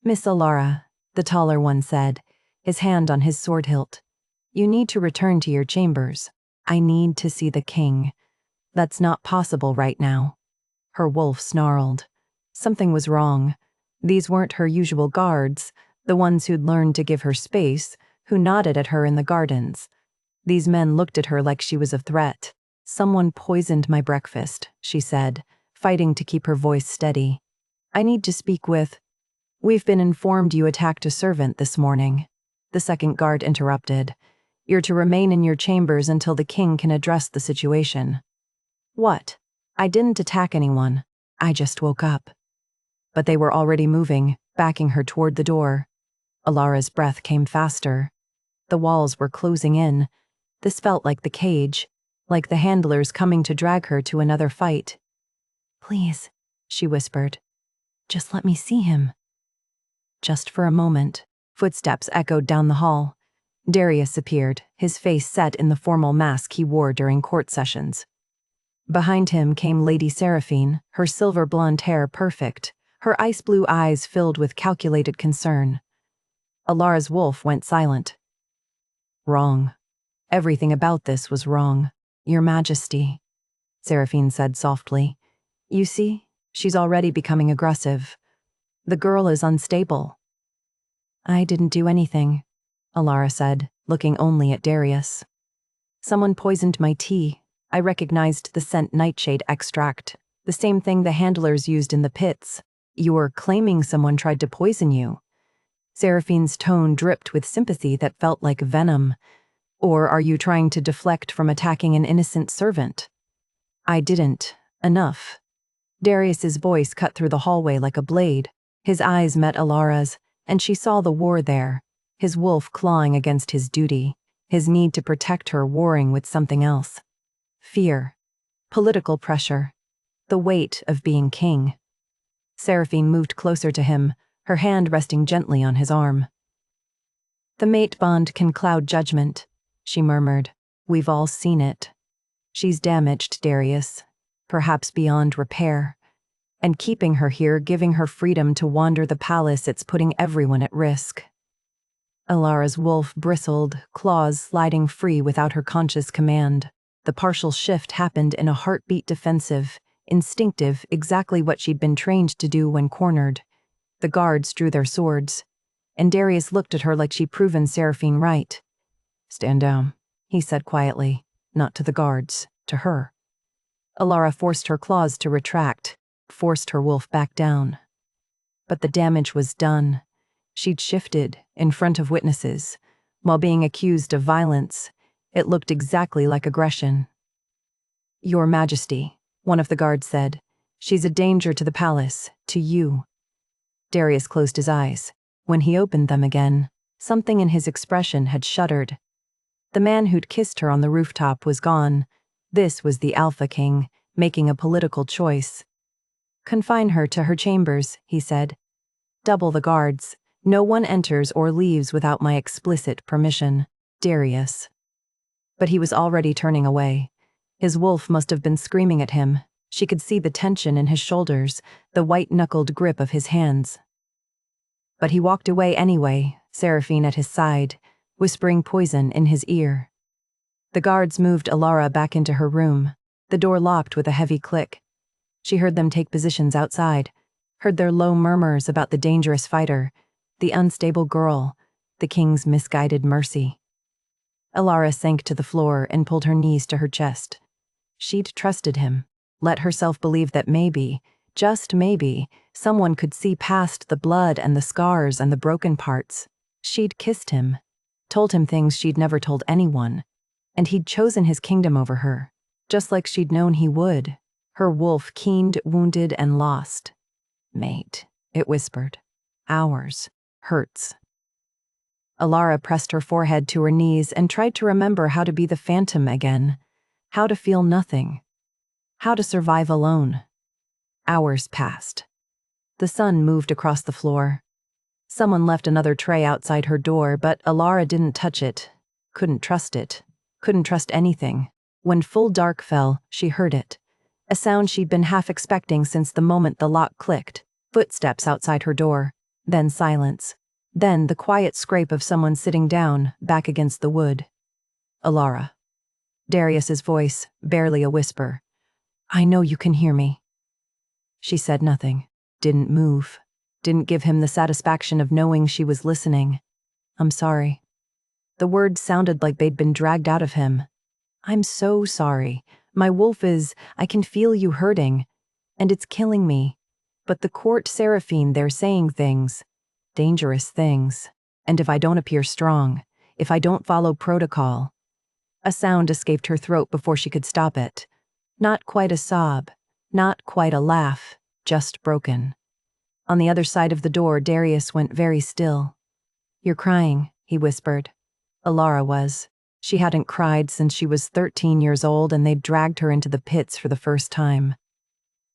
"Miss Alara," the taller one said, his hand on his sword hilt. "You need to return to your chambers. I need to see the king. That's not possible right now." Her wolf snarled. Something was wrong. These weren't her usual guards, the ones who'd learned to give her space, who nodded at her in the gardens. These men looked at her like she was a threat. "Someone poisoned my breakfast," she said, fighting to keep her voice steady. "I need to speak with—" "We've been informed you attacked a servant this morning," the second guard interrupted. You're to remain in your chambers until the king can address the situation. What? I didn't attack anyone. I just woke up. But they were already moving, backing her toward the door. Alara's breath came faster. The walls were closing in. This felt like the cage, like the handlers coming to drag her to another fight. Please, she whispered. Just let me see him. Just for a moment, footsteps echoed down the hall. Darius appeared, his face set in the formal mask he wore during court sessions. Behind him came Lady Seraphine, her silver blonde hair perfect, her ice blue eyes filled with calculated concern. Alara's wolf went silent. Wrong. Everything about this was wrong, Your Majesty, Seraphine said softly. You see, she's already becoming aggressive. The girl is unstable. I didn't do anything, Alara said, looking only at Darius. Someone poisoned my tea. I recognized the scent nightshade extract, the same thing the handlers used in the pits. You're claiming someone tried to poison you. Seraphine's tone dripped with sympathy that felt like venom. Or are you trying to deflect from attacking an innocent servant? I didn't. Enough. Darius's voice cut through the hallway like a blade. His eyes met Alara's, and she saw the war there, his wolf clawing against his duty, his need to protect her warring with something else. Fear. Political pressure. The weight of being king. Seraphine moved closer to him, her hand resting gently on his arm. The mate bond can cloud judgment, she murmured. We've all seen it. She's damaged Darius, perhaps beyond repair. And keeping her here, giving her freedom to wander the palace, it's putting everyone at risk. Alara's wolf bristled, claws sliding free without her conscious command. The partial shift happened in a heartbeat defensive, instinctive, exactly what she'd been trained to do when cornered. The guards drew their swords, and Darius looked at her like she'd proven Seraphine right. Stand down, he said quietly, not to the guards, to her. Alara forced her claws to retract, forced her wolf back down. But the damage was done. She'd shifted, in front of witnesses. While being accused of violence, it looked exactly like aggression. Your Majesty, one of the guards said. She's a danger to the palace, to you. Darius closed his eyes. When he opened them again, something in his expression had shuddered. The man who'd kissed her on the rooftop was gone. This was the Alpha King, making a political choice. Confine her to her chambers, he said. Double the guards. No one enters or leaves without my explicit permission. Darius. But he was already turning away. His wolf must have been screaming at him. She could see the tension in his shoulders, the white-knuckled grip of his hands. But he walked away anyway, Seraphine at his side, whispering poison in his ear. The guards moved Alara back into her room. The door locked with a heavy click. She heard them take positions outside, heard their low murmurs about the dangerous fighter, the unstable girl, the king's misguided mercy. Alara sank to the floor and pulled her knees to her chest. She'd trusted him, let herself believe that maybe, just maybe, someone could see past the blood and the scars and the broken parts. She'd kissed him, told him things she'd never told anyone, and he'd chosen his kingdom over her, just like she'd known he would. Her wolf keened, wounded, and lost. Mate, it whispered. Ours. Hurts. Alara pressed her forehead to her knees and tried to remember how to be the phantom again, how to feel nothing, how to survive alone. Hours passed. The sun moved across the floor. Someone left another tray outside her door, but Alara didn't touch it, couldn't trust it, couldn't trust anything. When full dark fell, she heard it, a sound she'd been half expecting since the moment the lock clicked. Footsteps outside her door, then silence, then the quiet scrape of someone sitting down, back against the wood. Alara. Darius's voice, barely a whisper. I know you can hear me. She said nothing, didn't move, didn't give him the satisfaction of knowing she was listening. I'm sorry. The words sounded like they'd been dragged out of him. I'm so sorry. My wolf is, I can feel you hurting, and it's killing me. But the court Seraphine, they're saying things, dangerous things. And if I don't appear strong, if I don't follow protocol. A sound escaped her throat before she could stop it. Not quite a sob, not quite a laugh, just broken. On the other side of the door, Darius went very still. "You're crying," he whispered. Alara was. She hadn't cried since she was 13 years old and they'd dragged her into the pits for the first time.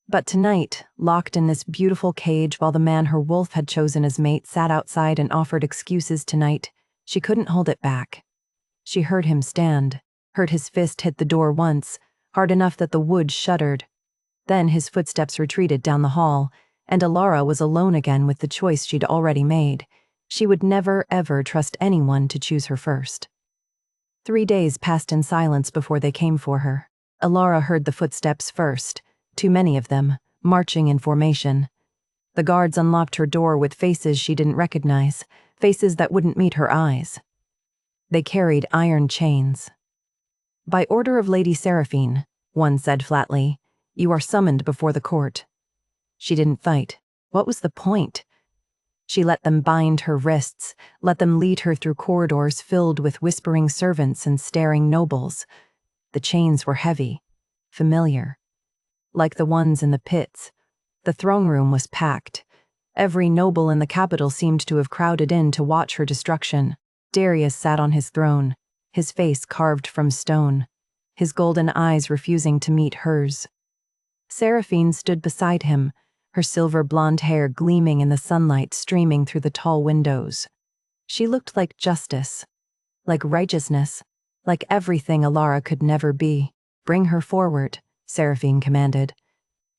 But tonight, locked in this beautiful cage while the man her wolf had chosen as mate sat outside and offered excuses tonight, she couldn't hold it back. She heard him stand, heard his fist hit the door once, hard enough that the wood shuddered. Then his footsteps retreated down the hall, and Alara was alone again with the choice she'd already made. She would never, ever trust anyone to choose her first. 3 days passed in silence before they came for her. Alara heard the footsteps first, too many of them, marching in formation. The guards unlocked her door with faces she didn't recognize, faces that wouldn't meet her eyes. They carried iron chains. "By order of Lady Seraphine," one said flatly, "you are summoned before the court." She didn't fight. What was the point? She let them bind her wrists, let them lead her through corridors filled with whispering servants and staring nobles. The chains were heavy, familiar. Like the ones in the pits, the throne room was packed. Every noble in the capital seemed to have crowded in to watch her destruction. Darius sat on his throne, his face carved from stone, his golden eyes refusing to meet hers. Seraphine stood beside him, her silver blonde hair gleaming in the sunlight streaming through the tall windows. She looked like justice, like righteousness, like everything Alara could never be. "Bring her forward," Seraphine commanded.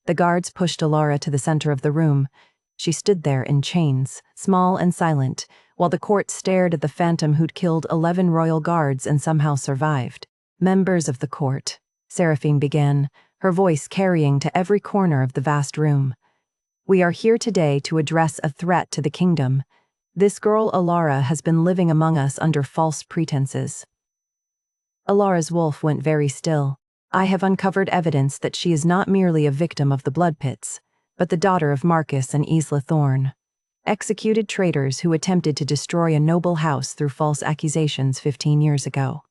The guards pushed Alara to the center of the room. She stood there in chains, small and silent, while the court stared at the phantom who'd killed 11 royal guards and somehow survived. "Members of the court," Seraphine began, her voice carrying to every corner of the vast room. "We are here today to address a threat to the kingdom. This girl Alara has been living among us under false pretenses." Alara's wolf went very still. "I have uncovered evidence that she is not merely a victim of the blood pits, but the daughter of Marcus and Isla Thorne, executed traitors who attempted to destroy a noble house through false accusations 15 years ago."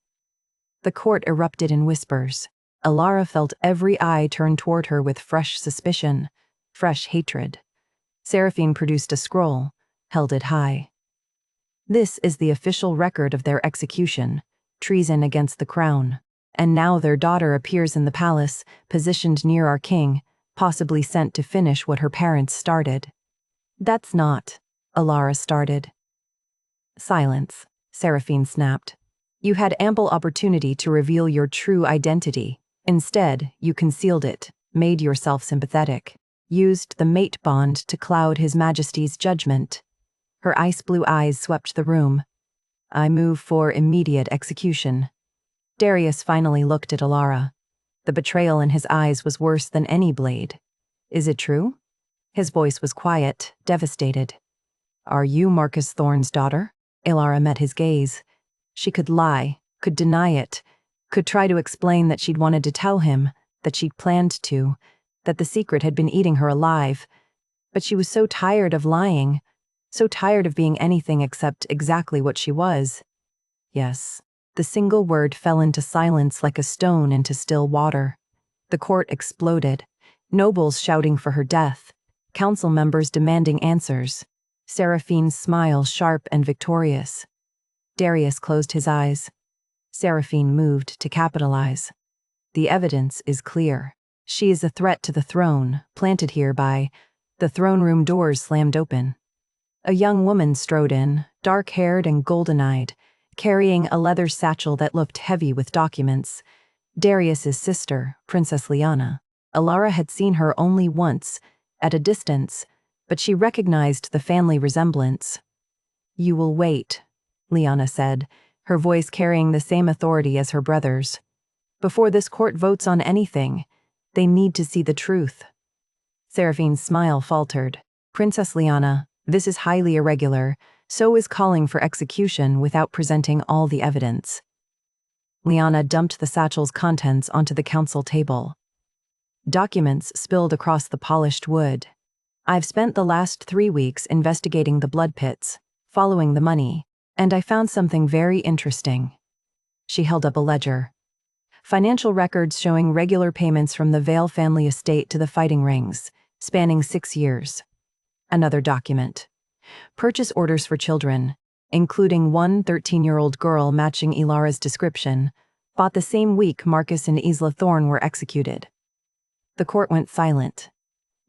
The court erupted in whispers. Alara felt every eye turn toward her with fresh suspicion, fresh hatred. Seraphine produced a scroll, held it high. "This is the official record of their execution, treason against the crown. And now their daughter appears in the palace, positioned near our king, possibly sent to finish what her parents started." "That's not," Alara started. "Silence," Seraphine snapped. "You had ample opportunity to reveal your true identity. Instead, you concealed it, made yourself sympathetic, used the mate bond to cloud His Majesty's judgment." Her ice blue eyes swept the room. "I move for immediate execution." Darius finally looked at Alara. The betrayal in his eyes was worse than any blade. "Is it true?" His voice was quiet, devastated. "Are you Marcus Thorne's daughter?" Alara met his gaze. She could lie, could deny it, could try to explain that she'd wanted to tell him, that she'd planned to, that the secret had been eating her alive. But she was so tired of lying, so tired of being anything except exactly what she was. "Yes." The single word fell into silence like a stone into still water. The court exploded, nobles shouting for her death, council members demanding answers, Seraphine's smile sharp and victorious. Darius closed his eyes. Seraphine moved to capitalize. "The evidence is clear. She is a threat to the throne, planted here by..." The throne room doors slammed open. A young woman strode in, dark-haired and golden-eyed, carrying a leather satchel that looked heavy with documents. Darius's sister, Princess Liana. Alara had seen her only once, at a distance, but she recognized the family resemblance. "You will wait," Liana said, her voice carrying the same authority as her brother's. "Before this court votes on anything, they need to see the truth." Seraphine's smile faltered. "Princess Liana, this is highly irregular. So is calling for execution without presenting all the evidence." Liana dumped the satchel's contents onto the council table. Documents spilled across the polished wood. "I've spent the last 3 weeks investigating the blood pits, following the money. And I found something very interesting. She held up a ledger. Financial records showing regular payments from the Vale family estate to the fighting rings, spanning 6 years. Another document. Purchase orders for children, including one 13-year-old girl matching Ilara's description, bought the same week Marcus and Isla Thorne were executed. The court went silent.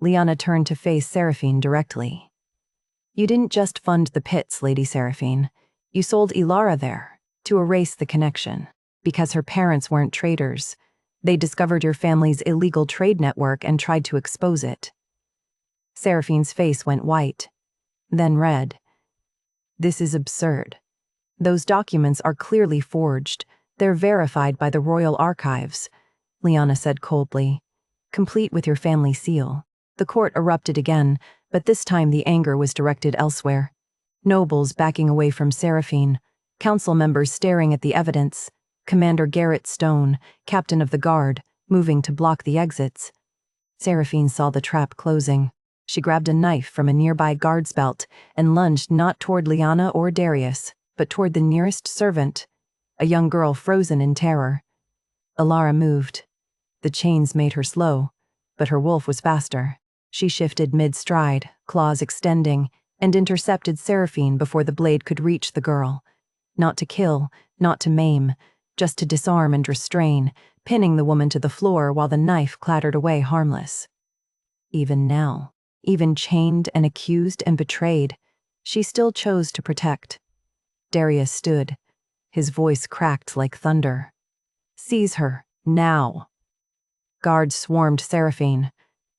Liana turned to face Seraphine directly. You didn't just fund the pits, Lady Seraphine. You sold Ilara there, to erase the connection. Because her parents weren't traitors, they discovered your family's illegal trade network and tried to expose it. Seraphine's face went white, then red. This is absurd. Those documents are clearly forged. They're verified by the Royal Archives, Liana said coldly, complete with your family seal. The court erupted again, but this time the anger was directed elsewhere. Nobles backing away from Seraphine, council members staring at the evidence, Commander Garrett Stone, captain of the guard, moving to block the exits. Seraphine saw the trap closing. She grabbed a knife from a nearby guard's belt and lunged not toward Liana or Darius, but toward the nearest servant, a young girl frozen in terror. Ilara moved. The chains made her slow, but her wolf was faster. She shifted mid-stride, claws extending, and intercepted Seraphine before the blade could reach the girl. Not to kill, not to maim, just to disarm and restrain, pinning the woman to the floor while the knife clattered away harmless. Even now, even chained and accused and betrayed, she still chose to protect. Darius stood. His voice cracked like thunder. Seize her, now. Guards swarmed Seraphine.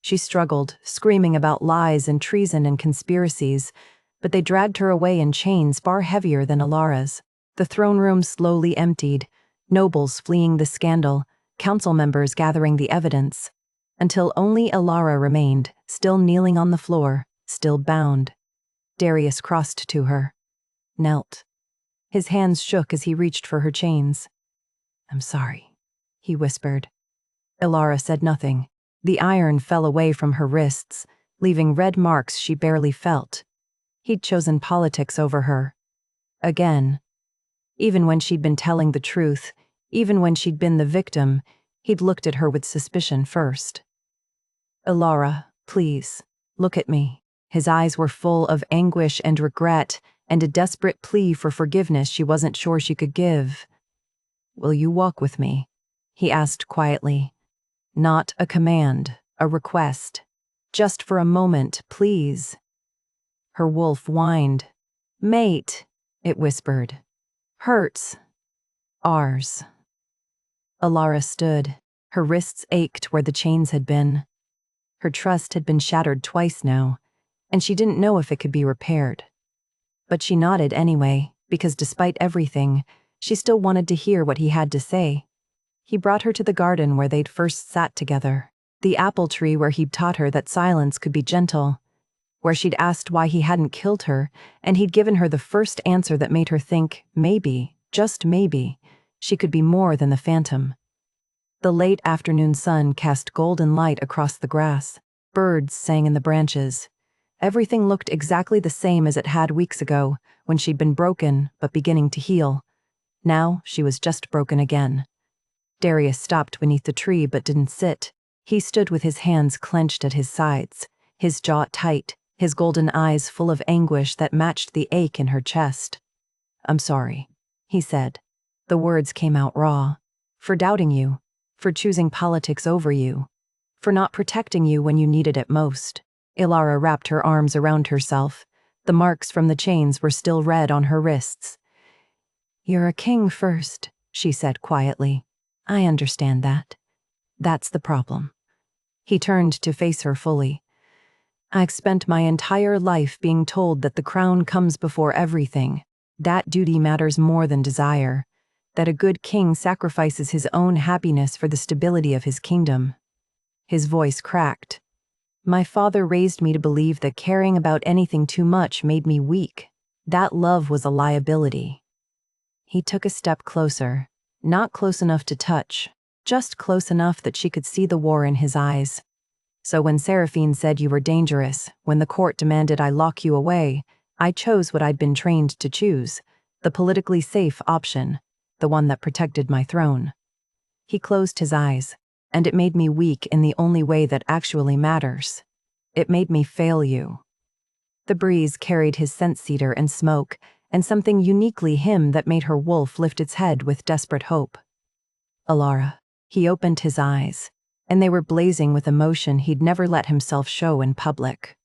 She struggled, screaming about lies and treason and conspiracies, but they dragged her away in chains far heavier than Ilara's. The throne room slowly emptied, nobles fleeing the scandal, council members gathering the evidence, until only Ilara remained, still kneeling on the floor, still bound. Darius crossed to her. Knelt. His hands shook as he reached for her chains. I'm sorry, he whispered. Ilara said nothing. The iron fell away from her wrists, leaving red marks she barely felt. He'd chosen politics over her. Again. Even when she'd been telling the truth, even when she'd been the victim, he'd looked at her with suspicion first. Ilara, please, look at me. His eyes were full of anguish and regret, and a desperate plea for forgiveness she wasn't sure she could give. Will you walk with me? He asked quietly. Not a command, a request. Just for a moment, please. Her wolf whined. Mate, it whispered. Hurts. Ours. Ilara stood. Her wrists ached where the chains had been. Her trust had been shattered twice now, and she didn't know if it could be repaired. But she nodded anyway, because despite everything, she still wanted to hear what he had to say. He brought her to the garden where they'd first sat together, the apple tree where he'd taught her that silence could be gentle, where she'd asked why he hadn't killed her, and he'd given her the first answer that made her think, maybe, just maybe, she could be more than the phantom. The late afternoon sun cast golden light across the grass. Birds sang in the branches. Everything looked exactly the same as it had weeks ago, when she'd been broken but beginning to heal. Now she was just broken again. Darius stopped beneath the tree but didn't sit. He stood with his hands clenched at his sides, his jaw tight, his golden eyes full of anguish that matched the ache in her chest. I'm sorry, he said. The words came out raw. For doubting you, for choosing politics over you, for not protecting you when you needed it most. Ilara wrapped her arms around herself. The marks from the chains were still red on her wrists. You're a king first, she said quietly. I understand that. That's the problem. He turned to face her fully. I've spent my entire life being told that the crown comes before everything, that duty matters more than desire, that a good king sacrifices his own happiness for the stability of his kingdom. His voice cracked. My father raised me to believe that caring about anything too much made me weak. That love was a liability. He took a step closer, not close enough to touch, just close enough that she could see the war in his eyes. So when Seraphine said you were dangerous, when the court demanded I lock you away, I chose what I'd been trained to choose, the politically safe option, the one that protected my throne. He closed his eyes, and it made me weak in the only way that actually matters. It made me fail you. The breeze carried his scent cedar and smoke, and something uniquely him that made her wolf lift its head with desperate hope. Alara. He opened his eyes, and they were blazing with emotion he'd never let himself show in public.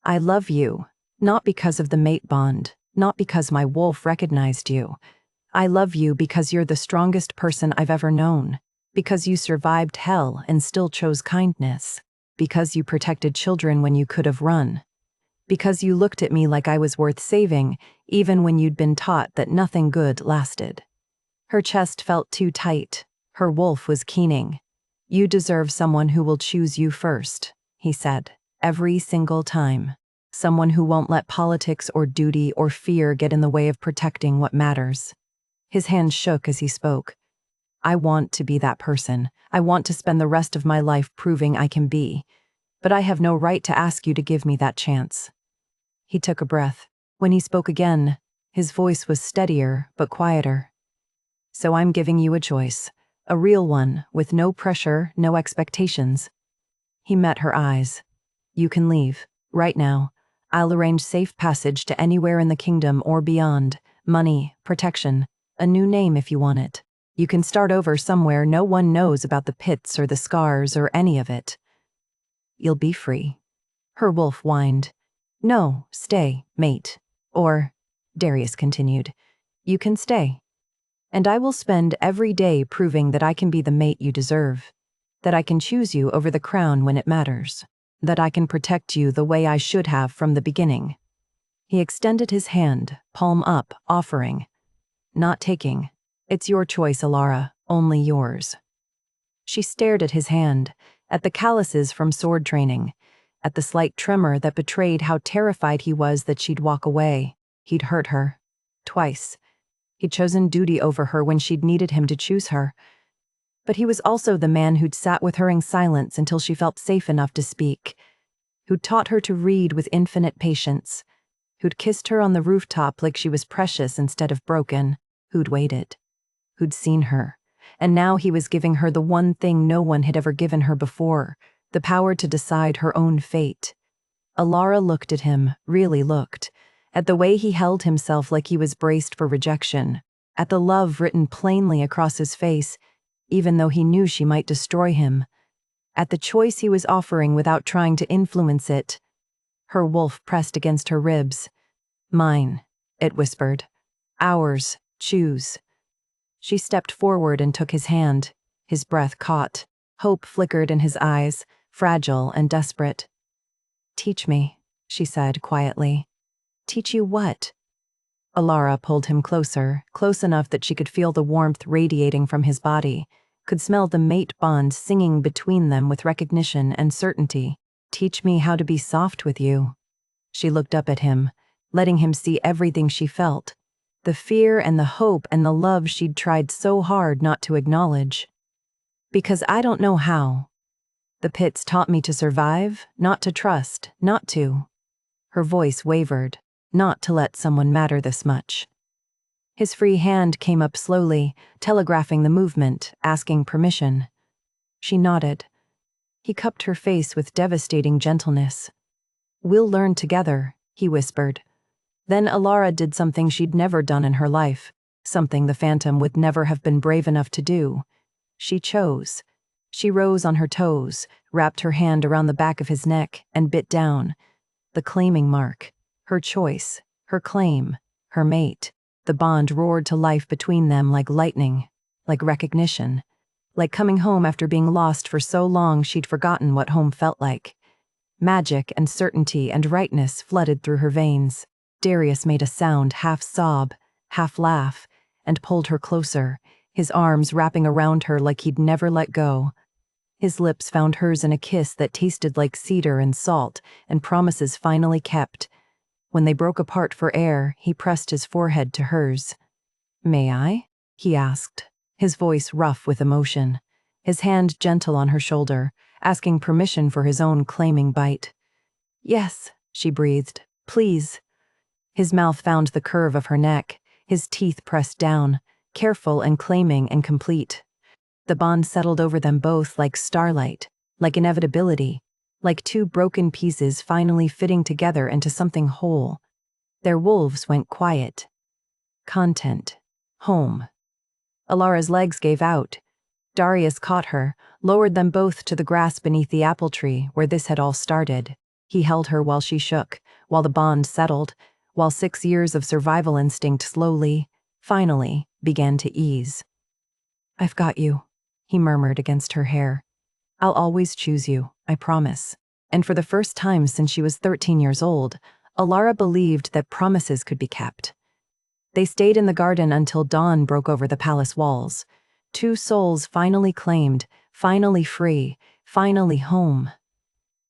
I love you, not because of the mate bond, not because my wolf recognized you. I love you because you're the strongest person I've ever known, because you survived hell and still chose kindness, because you protected children when you could have run, because you looked at me like I was worth saving, even when you'd been taught that nothing good lasted. Her chest felt too tight. Her wolf was keening. You deserve someone who will choose you first, he said, every single time. Someone who won't let politics or duty or fear get in the way of protecting what matters. His hand shook as he spoke. I want to be that person. I want to spend the rest of my life proving I can be. But I have no right to ask you to give me that chance. He took a breath. When he spoke again, his voice was steadier but quieter. So I'm giving you a choice. A real one, with no pressure, no expectations. He met her eyes. You can leave, right now. I'll arrange safe passage to anywhere in the kingdom or beyond. Money, protection, a new name if you want it. You can start over somewhere no one knows about the pits or the scars or any of it. You'll be free. Her wolf whined. No, stay, mate. Or, Darius continued, you can stay. And I will spend every day proving that I can be the mate you deserve, that I can choose you over the crown when it matters, that I can protect you the way I should have from the beginning. He extended his hand, palm up, offering. Not taking. It's your choice, Alara, only yours. She stared at his hand, at the calluses from sword training, at the slight tremor that betrayed how terrified he was that she'd walk away. He'd hurt her. Twice. He'd chosen duty over her when she'd needed him to choose her. But he was also the man who'd sat with her in silence until she felt safe enough to speak, who'd taught her to read with infinite patience, who'd kissed her on the rooftop like she was precious instead of broken, who'd waited, who'd seen her, and now he was giving her the one thing no one had ever given her before, the power to decide her own fate. Alara looked at him, really looked, at the way he held himself like he was braced for rejection, at the love written plainly across his face, even though he knew she might destroy him, at the choice he was offering without trying to influence it. Her wolf pressed against her ribs. Mine, it whispered. Ours, choose. She stepped forward and took his hand. His breath caught. Hope flickered in his eyes, fragile and desperate. Teach me, she said quietly. Teach you what? Alara pulled him closer, close enough that she could feel the warmth radiating from his body, could smell the mate bond singing between them with recognition and certainty. Teach me how to be soft with you. She looked up at him, letting him see everything she felt, the fear and the hope and the love she'd tried so hard not to acknowledge. Because I don't know how. The pits taught me to survive, not to trust, not to. Her voice wavered. Not to let someone matter this much. His free hand came up slowly, telegraphing the movement, asking permission. She nodded. He cupped her face with devastating gentleness. We'll learn together, he whispered. Then Alara did something she'd never done in her life, something the Phantom would never have been brave enough to do. She chose. She rose on her toes, wrapped her hand around the back of his neck, and bit down. The claiming mark. Her choice, her claim, her mate. The bond roared to life between them like lightning, like recognition, like coming home after being lost for so long she'd forgotten what home felt like. Magic and certainty and rightness flooded through her veins. Darius made a sound, half sob, half laugh, and pulled her closer, his arms wrapping around her like he'd never let go. His lips found hers in a kiss that tasted like cedar and salt, and promises finally kept. When they broke apart for air, he pressed his forehead to hers. May I? He asked, his voice rough with emotion, his hand gentle on her shoulder, asking permission for his own claiming bite. Yes, she breathed. Please. His mouth found the curve of her neck, his teeth pressed down, careful and claiming and complete. The bond settled over them both like starlight, like inevitability, like two broken pieces finally fitting together into something whole. Their wolves went quiet. Content. Home. Alara's legs gave out. Darius caught her, lowered them both to the grass beneath the apple tree where this had all started. He held her while she shook, while the bond settled, while 6 years of survival instinct slowly, finally, began to ease. "I've got you," he murmured against her hair. "I'll always choose you, I promise." And for the first time since she was 13 years old, Alara believed that promises could be kept. They stayed in the garden until dawn broke over the palace walls. Two souls finally claimed, finally free, finally home.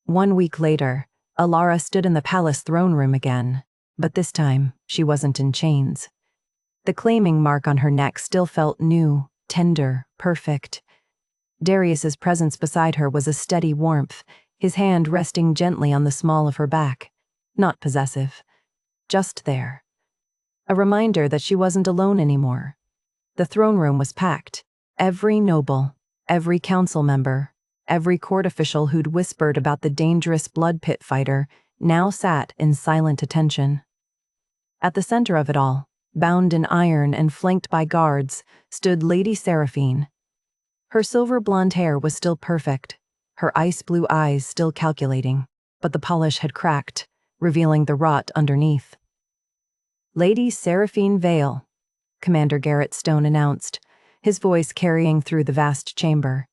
1 week later, Alara stood in the palace throne room again, but this time she wasn't in chains. The claiming mark on her neck still felt new, tender, perfect. Darius's presence beside her was a steady warmth, his hand resting gently on the small of her back. Not possessive. Just there. A reminder that she wasn't alone anymore. The throne room was packed. Every noble, every council member, every court official who'd whispered about the dangerous blood pit fighter now sat in silent attention. At the center of it all, bound in iron and flanked by guards, stood Lady Seraphine. Her silver blonde hair was still perfect, her ice blue eyes still calculating, but the polish had cracked, revealing the rot underneath. "Lady Seraphine Vale," Commander Garrett Stone announced, his voice carrying through the vast chamber.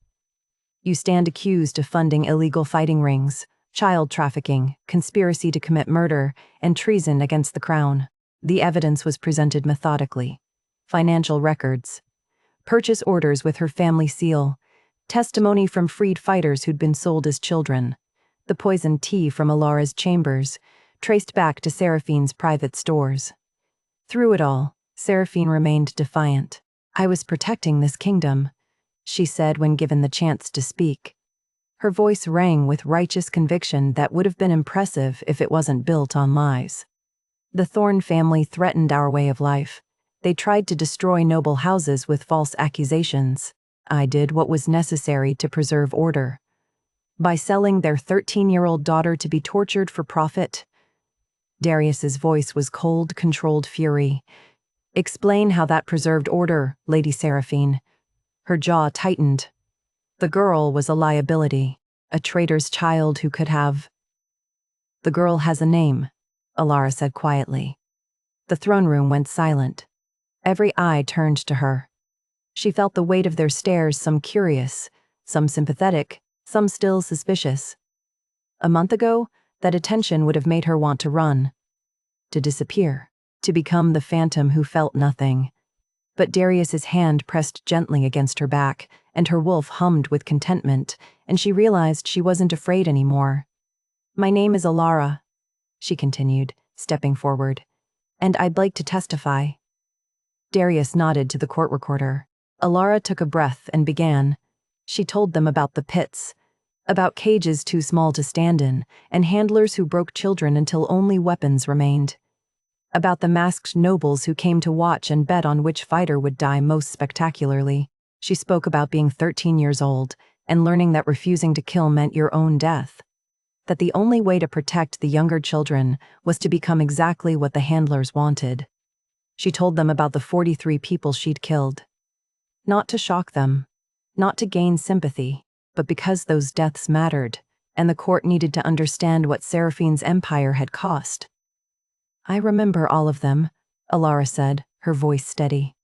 "You stand accused of funding illegal fighting rings, child trafficking, conspiracy to commit murder, and treason against the crown." The evidence was presented methodically. Financial records, purchase orders with her family seal, testimony from freed fighters who'd been sold as children, the poisoned tea from Alara's chambers, traced back to Seraphine's private stores. Through it all, Seraphine remained defiant. "I was protecting this kingdom," she said when given the chance to speak. Her voice rang with righteous conviction that would have been impressive if it wasn't built on lies. "The Thorne family threatened our way of life. They tried to destroy noble houses with false accusations. I did what was necessary to preserve order. By selling their 13-year-old daughter to be tortured for profit." Darius's voice was cold, controlled fury. "Explain how that preserved order, Lady Seraphine." Her jaw tightened. The girl was a liability, a traitor's child who could have. "The girl has a name," Alara said quietly. The throne room went silent. Every eye turned to her. She felt the weight of their stares, some curious, some sympathetic, some still suspicious. A month ago, that attention would have made her want to run, to disappear, to become the phantom who felt nothing. But Darius's hand pressed gently against her back, and her wolf hummed with contentment, and she realized she wasn't afraid anymore. "My name is Alara," she continued, stepping forward, "and I'd like to testify." Darius nodded to the court recorder. Alara took a breath and began. She told them about the pits, about cages too small to stand in, and handlers who broke children until only weapons remained. About the masked nobles who came to watch and bet on which fighter would die most spectacularly. She spoke about being 13 years old and learning that refusing to kill meant your own death. That the only way to protect the younger children was to become exactly what the handlers wanted. She told them about the 43 people she'd killed. Not to shock them, not to gain sympathy, but because those deaths mattered, and the court needed to understand what Seraphine's empire had cost. "I remember all of them," Alara said, her voice steady.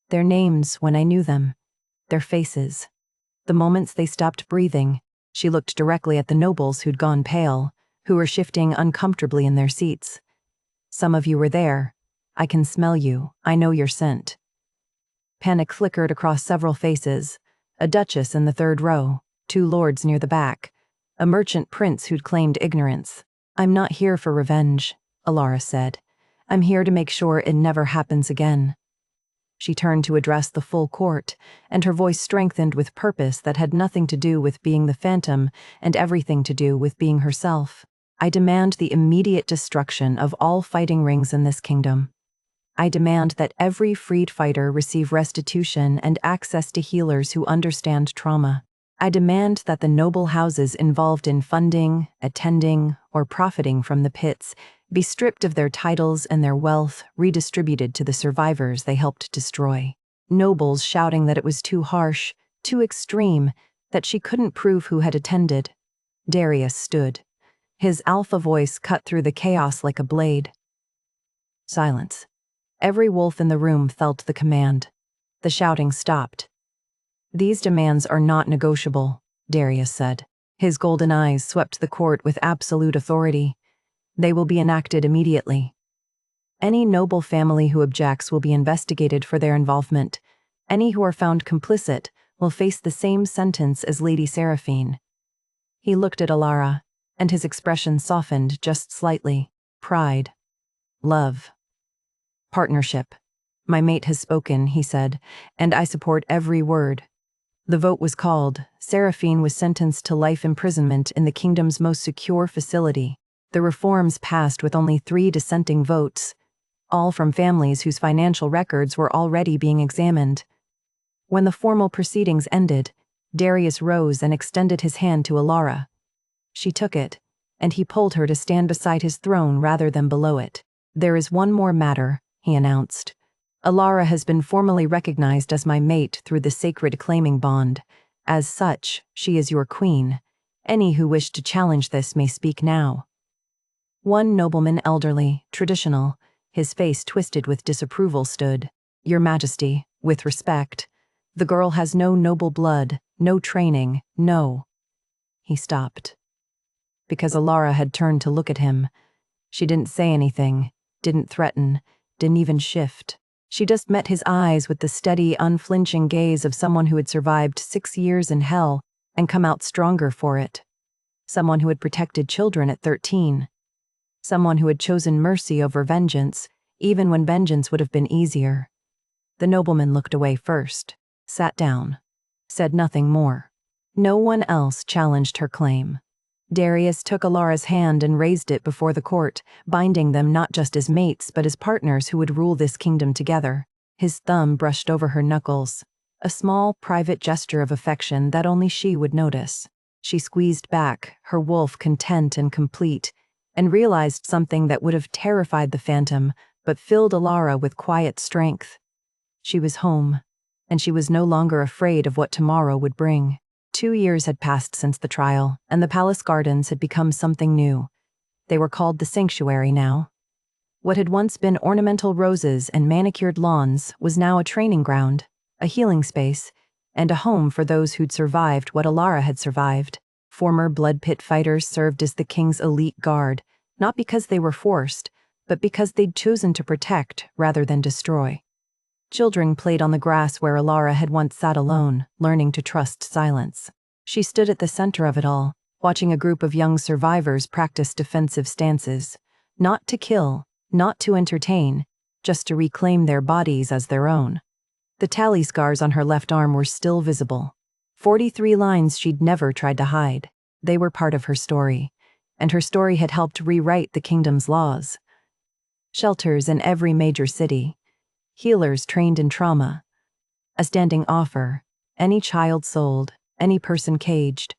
"Their names when I knew them, their faces. The moments they stopped breathing." She looked directly at the nobles who'd gone pale, who were shifting uncomfortably in their seats. "Some of you were there. I can smell you. I know your scent." Panic flickered across several faces. A duchess in the third row, 2 lords near the back, a merchant prince who'd claimed ignorance. "I'm not here for revenge," Alara said. "I'm here to make sure it never happens again." She turned to address the full court, and her voice strengthened with purpose that had nothing to do with being the phantom and everything to do with being herself. "I demand the immediate destruction of all fighting rings in this kingdom. I demand that every freed fighter receive restitution and access to healers who understand trauma. I demand that the noble houses involved in funding, attending, or profiting from the pits be stripped of their titles and their wealth redistributed to the survivors they helped destroy. Nobles shouting that it was too harsh, too extreme, that she couldn't prove who had attended. Darius stood. His alpha voice cut through the chaos like a blade. Silence. Every wolf in the room felt the command. The shouting stopped. "These demands are not negotiable," Darius said. His golden eyes swept the court with absolute authority. "They will be enacted immediately. Any noble family who objects will be investigated for their involvement. Any who are found complicit will face the same sentence as Lady Seraphine." He looked at Alara, and his expression softened just slightly. Pride. Love. Partnership. "My mate has spoken," he said, "and I support every word." The vote was called. Seraphine was sentenced to life imprisonment in the kingdom's most secure facility. The reforms passed with only 3 dissenting votes, all from families whose financial records were already being examined. When the formal proceedings ended, Darius rose and extended his hand to Alara. She took it, and he pulled her to stand beside his throne rather than below it. "There is one more matter," he announced. "Alara has been formally recognized as my mate through the sacred claiming bond. As such, she is your queen. Any who wish to challenge this may speak now." One nobleman, elderly, traditional, his face twisted with disapproval, stood. "Your Majesty, with respect, the girl has no noble blood, no training, no—" He stopped. Because Alara had turned to look at him. She didn't say anything, didn't threaten, didn't even shift. She just met his eyes with the steady, unflinching gaze of someone who had survived 6 years in hell and come out stronger for it. Someone who had protected children at 13. Someone who had chosen mercy over vengeance, even when vengeance would have been easier. The nobleman looked away first, sat down, said nothing more. No one else challenged her claim. Darius took Alara's hand and raised it before the court, binding them not just as mates but as partners who would rule this kingdom together. His thumb brushed over her knuckles, a small, private gesture of affection that only she would notice. She squeezed back, her wolf content and complete, and realized something that would have terrified the phantom but filled Alara with quiet strength. She was home, and she was no longer afraid of what tomorrow would bring. 2 years had passed since the trial, and the palace gardens had become something new. They were called the sanctuary now. What had once been ornamental roses and manicured lawns was now a training ground, a healing space, and a home for those who'd survived what Alara had survived. Former blood pit fighters served as the king's elite guard, not because they were forced, but because they'd chosen to protect rather than destroy. Children played on the grass where Alara had once sat alone, learning to trust silence. She stood at the center of it all, watching a group of young survivors practice defensive stances. Not to kill, not to entertain, just to reclaim their bodies as their own. The tally scars on her left arm were still visible. 43 lines she'd never tried to hide. They were part of her story, and her story had helped rewrite the kingdom's laws. Shelters in every major city. Healers trained in trauma. A standing offer. Any child sold, any person caged,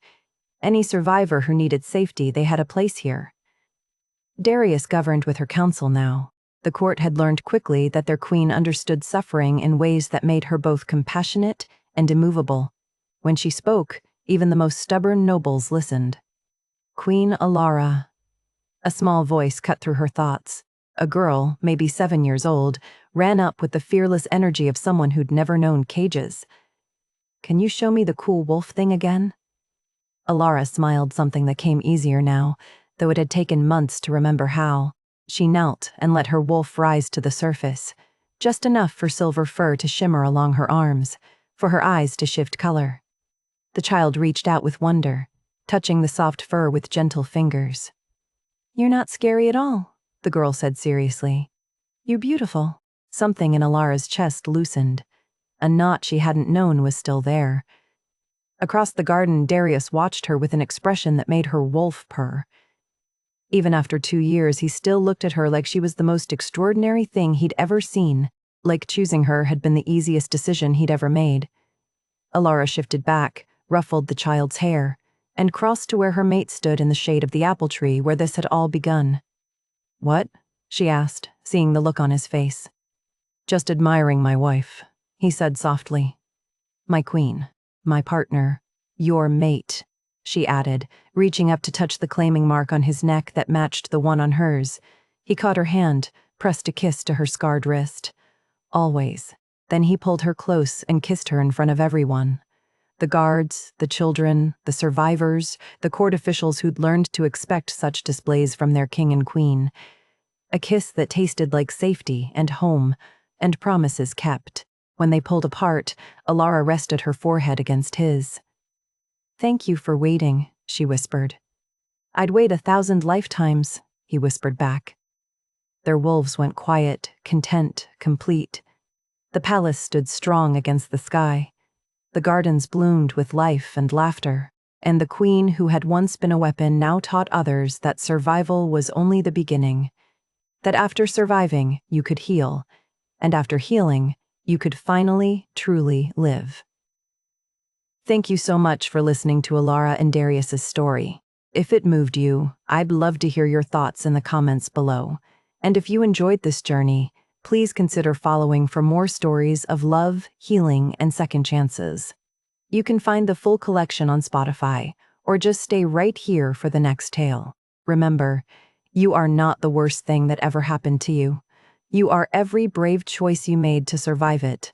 any survivor who needed safety, they had a place here. Darius governed with her council now. The court had learned quickly that their queen understood suffering in ways that made her both compassionate and immovable. When she spoke, even the most stubborn nobles listened. Queen Alara. A small voice cut through her thoughts. A girl, maybe 7 years old, ran up with the fearless energy of someone who'd never known cages. "Can you show me the cool wolf thing again?" Alara smiled, something that came easier now, though it had taken months to remember how. She knelt and let her wolf rise to the surface, just enough for silver fur to shimmer along her arms, for her eyes to shift color. The child reached out with wonder, touching the soft fur with gentle fingers. "You're not scary at all," the girl said seriously. "You're beautiful." Something in Alara's chest loosened. A knot she hadn't known was still there. Across the garden, Darius watched her with an expression that made her wolf purr. Even after 2 years, he still looked at her like she was the most extraordinary thing he'd ever seen, like choosing her had been the easiest decision he'd ever made. Alara shifted back, ruffled the child's hair, and crossed to where her mate stood in the shade of the apple tree where this had all begun. "What?" she asked, seeing the look on his face. "Just admiring my wife," he said softly. "My queen, my partner, your mate," she added, reaching up to touch the claiming mark on his neck that matched the one on hers. He caught her hand, pressed a kiss to her scarred wrist. "Always." Then he pulled her close and kissed her in front of everyone. The guards, the children, the survivors, the court officials who'd learned to expect such displays from their king and queen. A kiss that tasted like safety and home, and promises kept. When they pulled apart, Alara rested her forehead against his. "Thank you for waiting," she whispered. "I'd wait 1,000 lifetimes," he whispered back. Their wolves went quiet, content, complete. The palace stood strong against the sky. The gardens bloomed with life and laughter, and the queen who had once been a weapon now taught others that survival was only the beginning. That after surviving, you could heal, and after healing, you could finally, truly live. Thank you so much for listening to Alara and Darius's story. If it moved you, I'd love to hear your thoughts in the comments below. And if you enjoyed this journey, please consider following for more stories of love, healing, and second chances. You can find the full collection on Spotify, or just stay right here for the next tale. Remember, you are not the worst thing that ever happened to you. You are every brave choice you made to survive it.